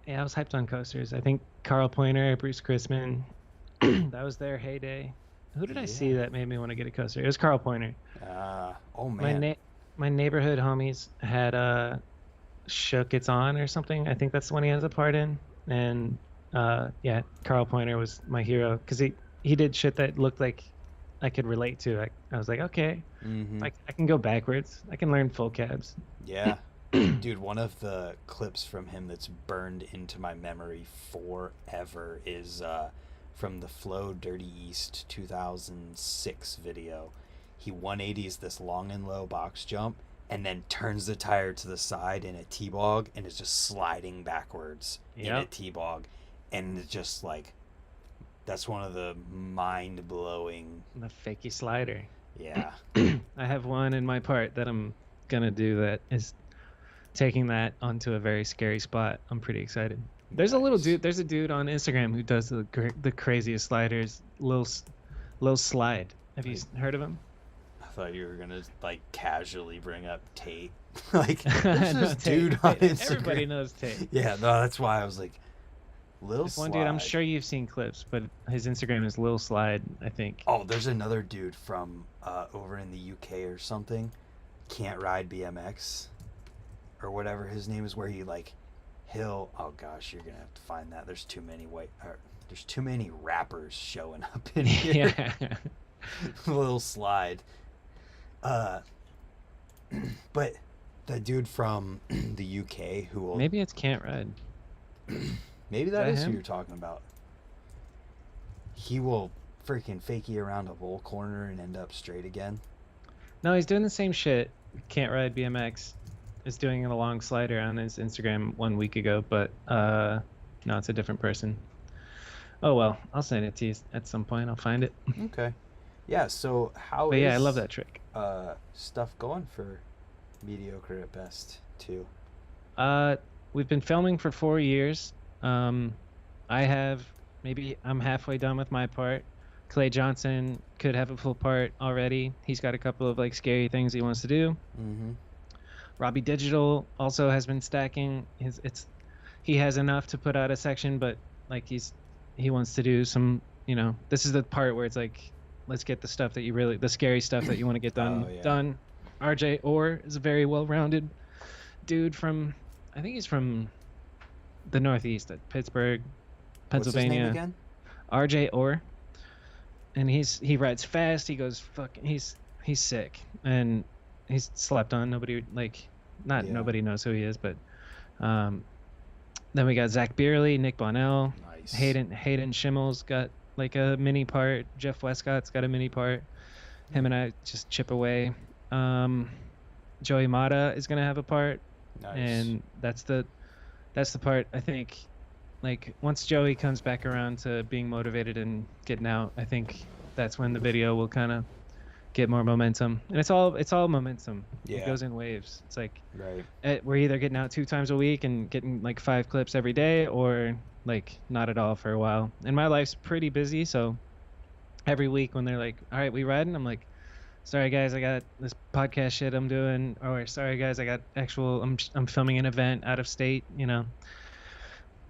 Yeah, I was hyped on coasters. I think Carl Pointer, Bruce Chrisman, that was their heyday. Who did I see Yeah. that made me want to get a coaster? It was Carl Pointer. Oh man. My neighborhood homies had Shook It's On or something. I think that's the one he has a part in. And yeah, Carl Pointer was my hero because he did shit that looked like I could relate to. I was like, okay, Mm-hmm. I can go backwards. I can learn full cabs. Yeah. Dude, one of the clips from him that's burned into my memory forever is from the Flow Dirty East 2006 video. He 180s this long and low box jump and then turns the tire to the side in a T-bog and is just sliding backwards in a Yep. T-bog. And it's just like, that's one of the mind-blowing, The fakey slider. yeah. I have one in my part that I'm gonna do that is taking that onto a very scary spot. I'm pretty excited. There's a little Nice. dude. There's a dude on Instagram who does the craziest sliders. Little slide. Have you heard of him? I thought you were gonna like casually bring up Tate. Like there's No, this Tate. dude on Instagram. Everybody knows Tate. Yeah, no, that's why I was like, Lil There's one Slide. dude. I'm sure you've seen clips, but his Instagram is Lil Slide, I think. Oh, there's another dude from over in the UK or something. Can't Ride BMX or whatever his name is, where he like he'll. Oh gosh, you're gonna have to find that. There's too many there's too many rappers showing up in here. Yeah. Lil Slide. Uh, but the dude from the UK who will Maybe it's Can't Ride. maybe that that is who him? you're talking about. He will freaking fakey around a bowl corner and end up straight again. No, he's doing the same shit. Can't Ride BMX is doing a long slider on his Instagram 1 week ago, but no, it's a different person. Oh well, I'll send it to you at some point. I'll find it. Okay. Yeah, so how But is yeah, I love that trick. stuff going for Mediocre at Best too? Uh, we've been filming for 4 years. I have I'm halfway done with my part. Clay Johnson could have a full part already. He's got a couple of like scary things he wants to do. Mm-hmm. Robbie Digital also has been stacking. He has enough to put out a section, but like he wants to do some. This is the part where it's like, let's get the scary stuff that you want to get done Oh, yeah. done. RJ Orr is a very well-rounded dude from, I think he's from the Northeast at Pittsburgh, What's his name Pennsylvania. again? RJ Orr, and he rides fast. He goes fucking. He's sick, and he's slept on. Yeah. Nobody knows who he is, but then we got Zach Beerley, Nick Bonnell, Nice. Hayden Schimmel's got like a mini part. Jeff Westcott's got a mini part. Him and I just chip away. Joey Mata is gonna have a part, Nice. and that's the part I think. Like once Joey comes back around to being motivated and getting out, I think that's when the video will kind of get more momentum. And it's all momentum. Yeah. It goes in waves. It's like Right. we're either getting out 2 times a week and getting like 5 clips every day, or like not at all for a while. And my life's pretty busy, so every week when they're like, "All right, we riding?" I'm like, "Sorry guys, I got this podcast shit I'm doing," or "Sorry guys, I got I'm filming an event out of state,"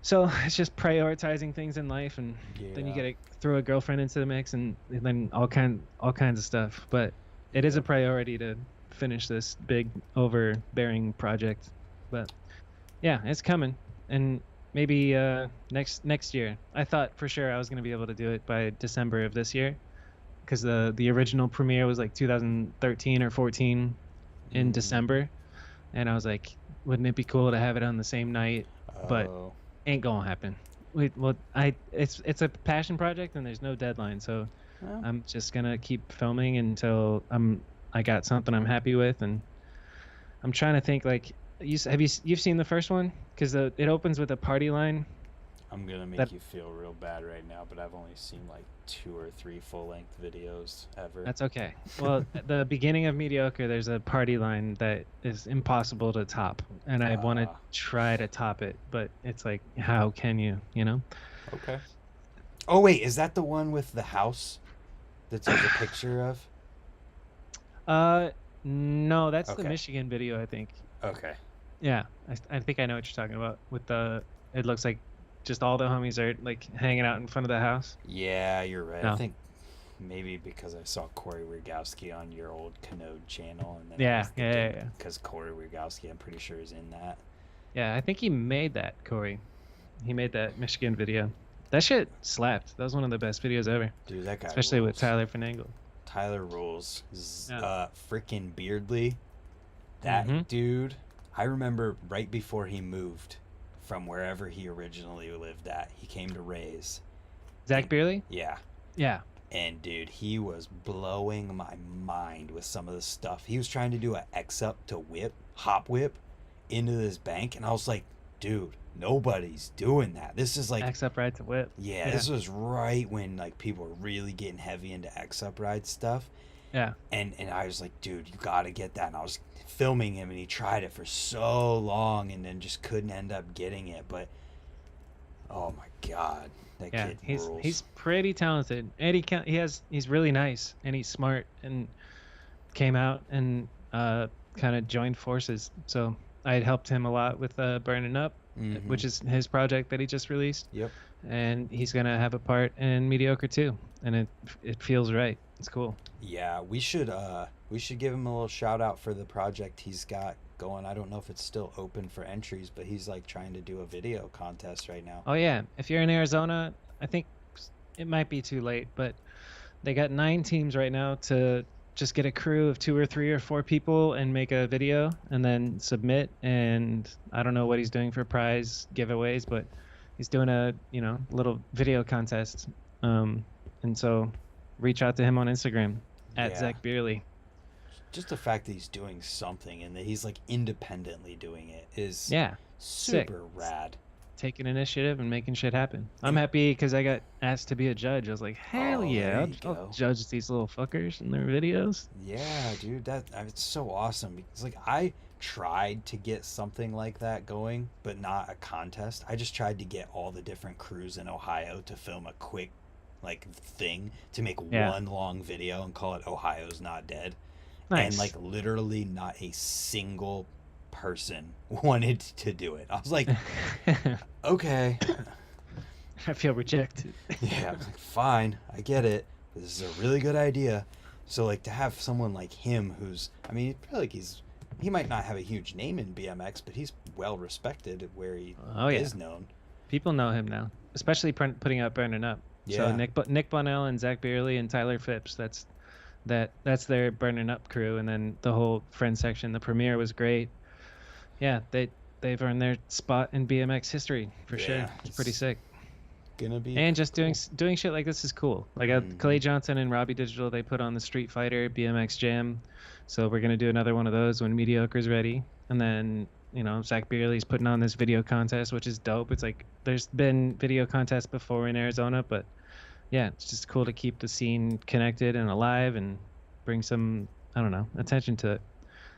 So it's just prioritizing things in life, and then you Yeah. get to throw a girlfriend into the mix, and then all kinds of stuff. But it is a Yep. priority to finish this big overbearing project. But yeah, it's coming, and maybe next year. I thought for sure I was gonna be able to do it by December of this year, because the original premiere was like 2013 or 14 in Mhm. December, and I was like, wouldn't it be cool to have it on the same night? But Oh. ain't gonna happen. It's a passion project, and there's no deadline, so Well, I'm just gonna keep filming until I got something I'm happy with. And I'm trying to think, like, you've seen the first one, because it opens with a party line. I'm gonna make that- you feel real bad right now, but I've only seen like 2 or 3 full-length videos ever. That's okay. Well, at the beginning of Mediocre, there's a party line that is impossible to top, and I want to Ah. try to top it, but it's like, how can you? Okay. Oh wait, is that the one with the house that there's a picture of? No, that's the Okay. Michigan video, I think. Okay. Yeah, I think I know what you're talking about. It looks like just all the homies are like hanging out in front of the house. Yeah, you're right. I No. think maybe because I saw Corey Rogowski on your old Canode channel, and then Yeah, yeah. because Corey Rogowski, I'm pretty sure is in that. Yeah, I think he made that, Corey. He made that Michigan video. That shit slapped. That was one of the best videos ever, Dude, that guy especially with rules. Tyler Finagle. Tyler rules. Yeah. Freaking Beardley. Mm-hmm. That dude, I remember right before he moved from wherever he originally lived at, he came to Ray's. Zach And Beerley? yeah, Yeah. and dude, he was blowing my mind with some of the stuff. He was trying to do a X up to hop whip into this bank, and I was like, dude, nobody's doing that. This is like, X upright to whip. yeah, Yeah. this was right when like people were really getting heavy into X upright stuff. Yeah. And I was like, dude, you gotta get that. And I was filming him, and he tried it for so long, and then just couldn't end up getting it. But oh my god, that Yeah. kid He's rules. he's pretty talented, and he's really nice, and he's smart, and came out and kind of joined forces. So I had helped him a lot with Burning Up, Mm-hmm. which is his project that he just released, Yep. and he's gonna have a part in Mediocre too, and it feels right. It's cool. Yeah, we should give him a little shout out for the project he's got going. I don't know if it's still open for entries, but he's like trying to do a video contest right now. Oh yeah, if you're in Arizona, I think it might be too late, but they got 9 teams right now to just get a crew of 2 or 3 or 4 people and make a video and then submit. And I don't know what he's doing for prize giveaways, but he's doing a little video contest. And so reach out to him on Instagram at Yeah, Zach Beerley. just the fact that he's doing something and that he's like independently doing it is Yeah, sick. super rad. Taking initiative and making shit happen. I'm And happy because I got asked to be a judge. I was like, hell oh, there yeah, you I'll go. judge these little fuckers in their videos. Yeah, dude, it's so awesome because like I tried to get something like that going, but not a contest. I just tried to get all the different crews in Ohio to film a quick like thing to make Yeah, one long video and call it Ohio's Not Dead. And nice. like literally not a single person wanted to do it. I was like, okay, I feel rejected. yeah, I was like, fine, I get it. This is a really good idea. So like to have someone like him, who's, I mean, I feel like he might not have a huge name in BMX, but he's well respected where he Oh yeah, is known. people know him now, especially putting out Burning Up. So Yeah, Nick Bonnell and Zach Beerley and Tyler Phipps. That's their Burning Up crew, and then the whole friend section. The premiere was great. Yeah, they've earned their spot in BMX history for sure. yeah, It's pretty it's sick. gonna be And just cool. doing shit like this is cool. Like Hmm. Clay Johnson and Robbie Digital, they put on the Street Fighter BMX Jam, so we're gonna do another one of those when Mediocre's ready. And then Zach Beerley's putting on this video contest, which is dope. It's like there's been video contests before in Arizona, but yeah, it's just cool to keep the scene connected and alive and bring some, I don't know, attention to it.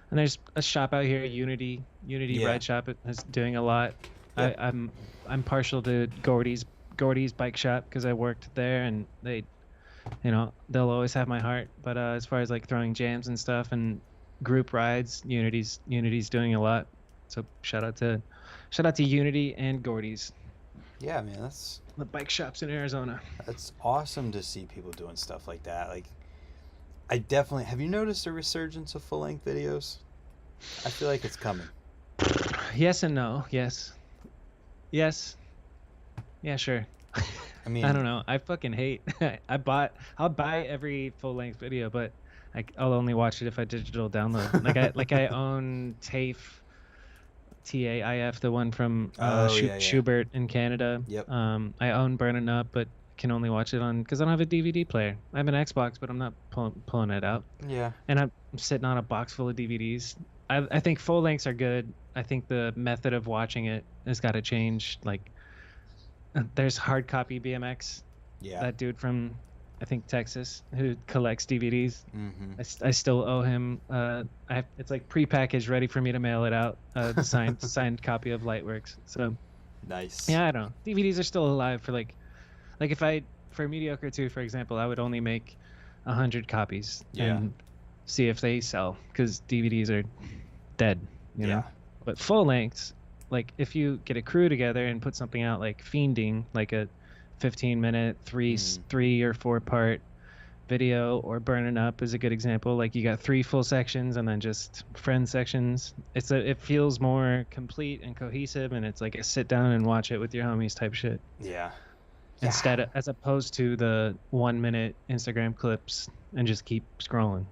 And there's a shop out here, Unity Yeah, Ride Shop, is doing a lot. yep. I'm partial to Gordy's bike shop because I worked there, and they'll always have my heart. But as far as like throwing jams and stuff and group rides, Unity's doing a lot. So shout out to Unity and Gordy's, Yeah, man, that's the bike shops in Arizona. that's awesome to see people doing stuff like that. Like I definitely have you noticed a resurgence of full length videos? I feel like it's coming. Yes and no. Yes. Yes. Yeah, sure. I I mean, don't know. I fucking hate. I'll buy every full length video, but I'll only watch it if I digital download. Like I own TAIF, the one from oh yeah, yeah. Schubert in Canada. Yep. I own Burning Up, but can only watch it on because I don't have a DVD player. I have an Xbox, but I'm not pulling it out. Yeah. And I'm sitting on a box full of DVDs. I think full lengths are good. I think the method of watching it has got to change. Like, there's hard copy BMX, Yeah. that dude from, I think, Texas, who collects DVDs. Mm-hmm. I still owe him. It's like prepackaged, ready for me to mail it out. The signed copy of Lightworks. So Nice. yeah, I don't know. DVDs are still alive for like if I for Mediocre 2, for example, I would only make 100 copies Yeah. and see if they sell because DVDs are dead, Yeah. But full lengths, like if you get a crew together and put something out like Fiending, like a 15-minute, Mm. 3 or 4 part video, or Burning Up is a good example. Like you got 3 full sections and then just friend sections. It feels more complete and cohesive, and it's like a sit down and watch it with your homies type shit. Yeah. As opposed to the 1 minute Instagram clips and just keep scrolling.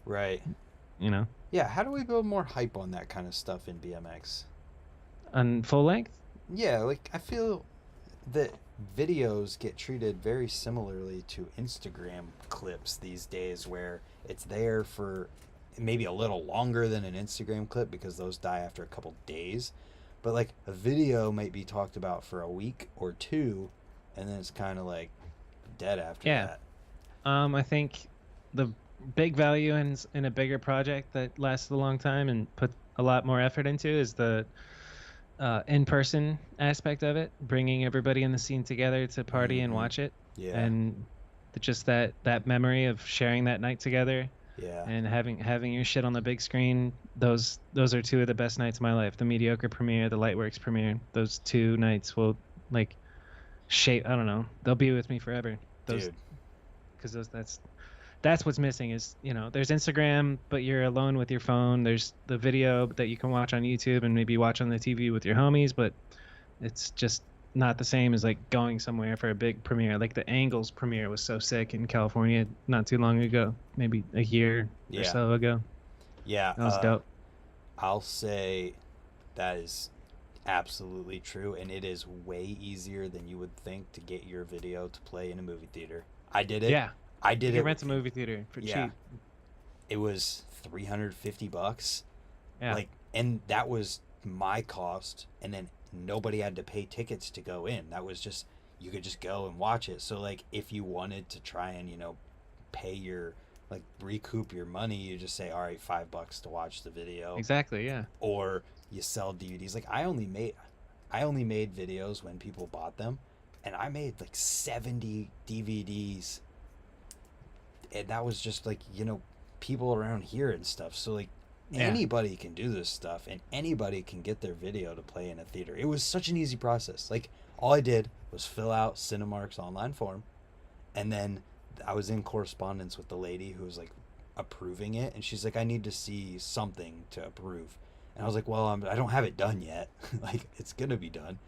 Right. You know. Yeah. How do we build more hype on that kind of stuff in BMX? On full length. Yeah, like I feel that videos get treated very similarly to Instagram clips these days, where it's there for maybe a little longer than an Instagram clip because those die after a couple days. But like a video might be talked about for a week or two, and then it's kind of like dead after that. I think the big value in a bigger project that lasts a long time and put a lot more effort into is the in-person aspect of it, bringing everybody in the scene together to party and watch it. Yeah. And just that memory of sharing that night together. Yeah. And having your shit on the big screen. Those are 2 of the best nights of my life. The Mediocre premiere, the Lightworks premiere. Those 2 nights will like shape. I don't know. They'll be with me forever. Dude. Because that's what's missing is, there's Instagram, but you're alone with your phone. There's the video that you can watch on YouTube and maybe watch on the TV with your homies, but it's just not the same as like going somewhere for a big premiere. Like the Angles premiere was so sick in California not too long ago, maybe a year or so ago. Yeah. That was dope. I'll say that is absolutely true, and it is way easier than you would think to get your video to play in a movie theater. I did it. Yeah. I did you it. Rent a movie theater for cheap. It was $350. Yeah. And that was my cost, and then nobody had to pay tickets to go in. That was just, you could just go and watch it. So like if you wanted to try and pay your, like, recoup your money, you just say, all right, $5 to watch the video. Exactly. Yeah. Or you sell DVDs. Like I only made videos when people bought them, and I made like 70 DVDs, and that was just like people around here and stuff. So like anybody can do this stuff, and anybody can get their video to play in a theater. It was such an easy process. Like all I did was fill out Cinemark's online form, and then I was in correspondence with the lady who was like approving it, and she's like, I need to see something to approve. And I was like, well, I don't have it done yet. Like it's gonna be done.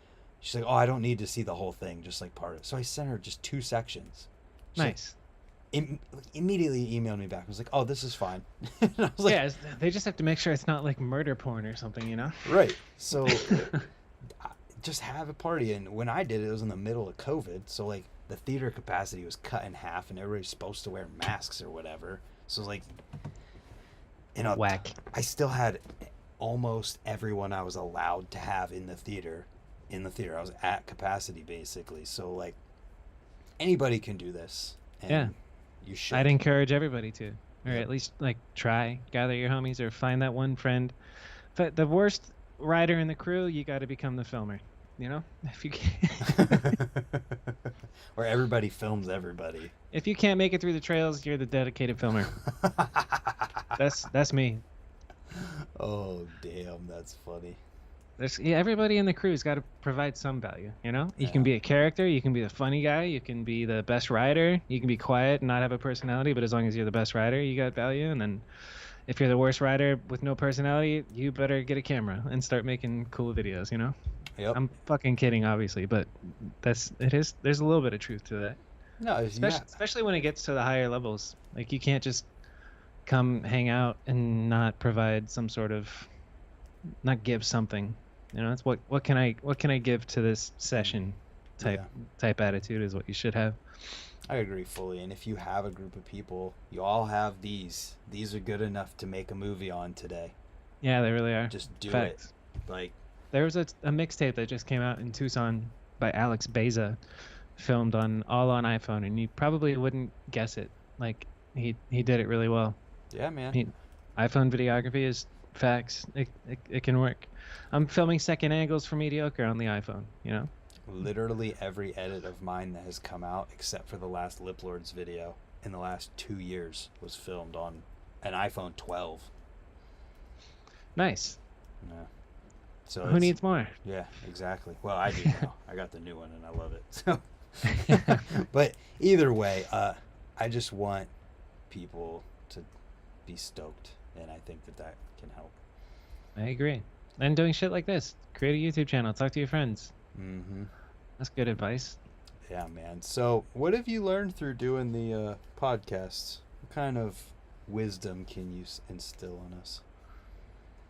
She's like, oh, I don't need to see the whole thing, just like part of it. So I sent her just 2 sections. Nice. Immediately emailed me back. I was like, oh, this is fine. And I was like, they just have to make sure it's not like murder porn or something, Right. So just have a party. And when I did it, it was in the middle of COVID. So like the theater capacity was cut in half, and everybody's supposed to wear masks or whatever. So like, whack. I still had almost everyone I was allowed to have in the theater. I was at capacity basically. So like anybody can do this. And you should. I'd encourage everybody to, or at least like try, gather your homies or find that one friend. But the worst rider in the crew, you got to become the filmer. If you can't. Where everybody films everybody. If you can't make it through the trails, you're the dedicated filmer. That's me. Oh damn, that's funny. Everybody in the crew's got to provide some value. You can be a character, you can be the funny guy, you can be the best rider, you can be quiet and not have a personality, but as long as you're the best rider, you got value. And then if you're the worst rider with no personality, you better get a camera and start making cool videos. Yep. I'm fucking kidding, obviously, but there's a little bit of truth to that. No, especially when it gets to the higher levels. Like you can't just come hang out and not provide some sort of, not give something. It's what can I give to this session type attitude is what you should have. I agree fully. And if you have a group of people, you all have these are good enough to make a movie on today. Yeah, they really are. Just do Facts. it. Like there was a mixtape that just came out in Tucson by Alex Beza, filmed all on iPhone, and you probably wouldn't guess it. Like he did it really well. Yeah, man. iPhone videography is facts. It can work. I'm filming second angles for Mediocre on the iPhone. Literally every edit of mine that has come out, except for the last Lip Lords video in the last 2 years, was filmed on an iPhone 12. Nice. Yeah. So who needs more? Yeah, exactly. Well, I do now. I got the new one and I love it. So, but either way, I just want people to be stoked, and I think that can help. I agree. And doing shit like this, create a YouTube channel, talk to your friends. Mm-hmm. That's good advice. Yeah, man. So, what have you learned through doing the podcasts? What kind of wisdom can you instill on us?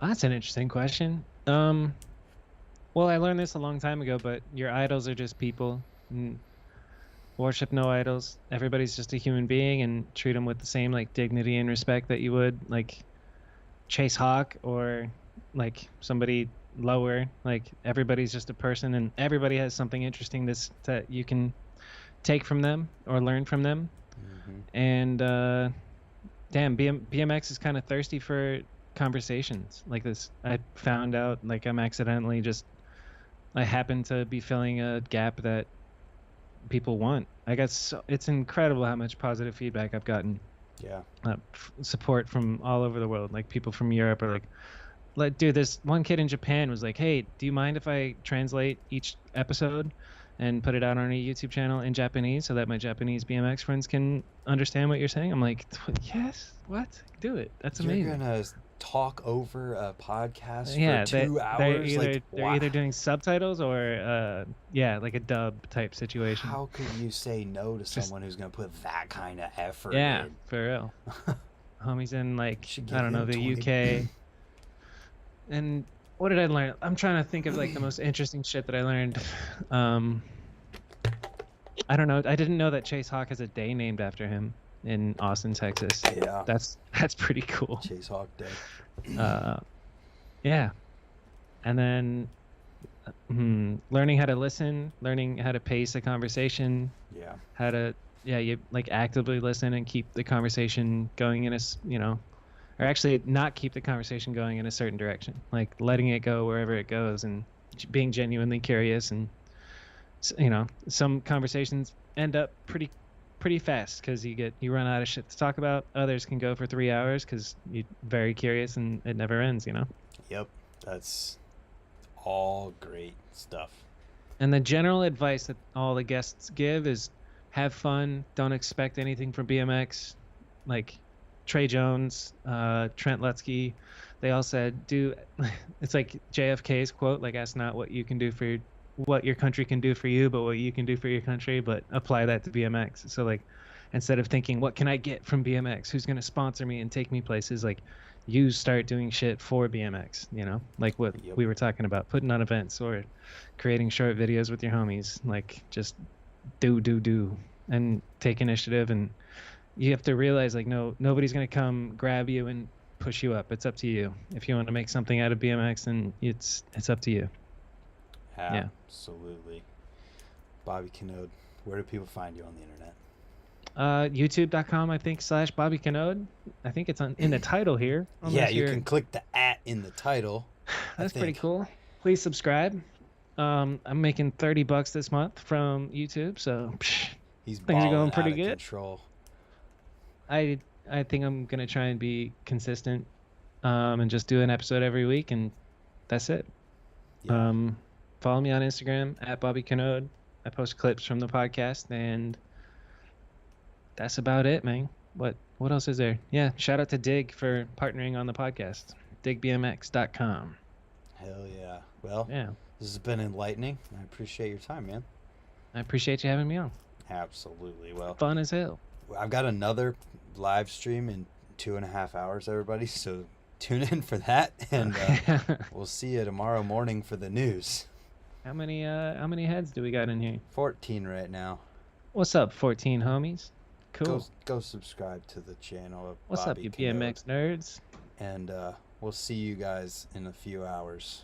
That's an interesting question. Well, I learned this a long time ago, but your idols are just people. Worship no idols. Everybody's just a human being, and treat them with the same like dignity and respect that you would like Chase Hawk or like somebody lower. Like everybody's just a person, and everybody has something interesting that you can take from them or learn from them. Mm-hmm. And damn, BMX is kind of thirsty for conversations like this. I found out like I happen to be filling a gap that people want. It's incredible how much positive feedback I've gotten. Yeah. Support from all over the world. Like people from Europe are like, dude, this one kid in Japan was like, hey, do you mind if I translate each episode and put it out on a YouTube channel in Japanese so that my Japanese BMX friends can understand what you're saying? I'm like, yes, what? Do it. That's amazing. You're gonna talk over a podcast Yeah, for 2 hours? they're either doing subtitles or like a dub type situation. How could you say no to someone who's gonna put that kind of effort Yeah, in? for real. Homies in like Should I don't know, give the him 20 UK. And what did I learn? I'm trying to think of like the most interesting shit that I learned. I don't know. I didn't know that Chase Hawk has a day named after him in Austin, Texas. Yeah. That's pretty cool. Chase Hawk Day. Yeah. And then learning how to listen, learning how to pace a conversation. Yeah. How to you like actively listen and keep the conversation going in a or actually not keep the conversation going in a certain direction, like letting it go wherever it goes and being genuinely curious. And some conversations end up pretty fast because you run out of shit to talk about. Others can go for 3 hours because you're very curious and it never ends. Yep, that's all great stuff. And the general advice that all the guests give is have fun, don't expect anything from BMX. Like Trey Jones, Trent Lutzke, they all said, it's like JFK's quote, like ask not what your country can do for you, but what you can do for your country, but apply that to BMX. So like, instead of thinking, what can I get from BMX? Who's going to sponsor me and take me places? Like you start doing shit for BMX, like what we were talking about, putting on events or creating short videos with your homies, like just do and take initiative. And you have to realize like nobody's going to come grab you and push you up. It's up to you. If you want to make something out of BMX, then it's up to you. Absolutely. Bobby Canode, where do people find you on the internet? YouTube.com, I think, /Bobby Canode. I think it's in the title here. Yeah, you can click the @ in the title. That's pretty cool. Please subscribe. I'm making $30 this month from YouTube, so things are going pretty good. Control. I think I'm gonna try and be consistent, and just do an episode every week, and that's it. Yeah. Follow me on Instagram @Bobby Canode. I post clips from the podcast, and that's about it, man. What else is there? Yeah, shout out to Dig for partnering on the podcast. DigBMX.com. Hell yeah. Well, yeah. This has been enlightening. I appreciate your time, man. I appreciate you having me on. Absolutely. Well, fun as hell. I've got another live stream in 2.5 hours, everybody. So tune in for that, and we'll see you tomorrow morning for the news. How many heads do we got in here? 14 right now. What's up, 14 homies? Cool. Go subscribe to the channel of What's Bobby up, you Canode. BMX nerds? And we'll see you guys in a few hours.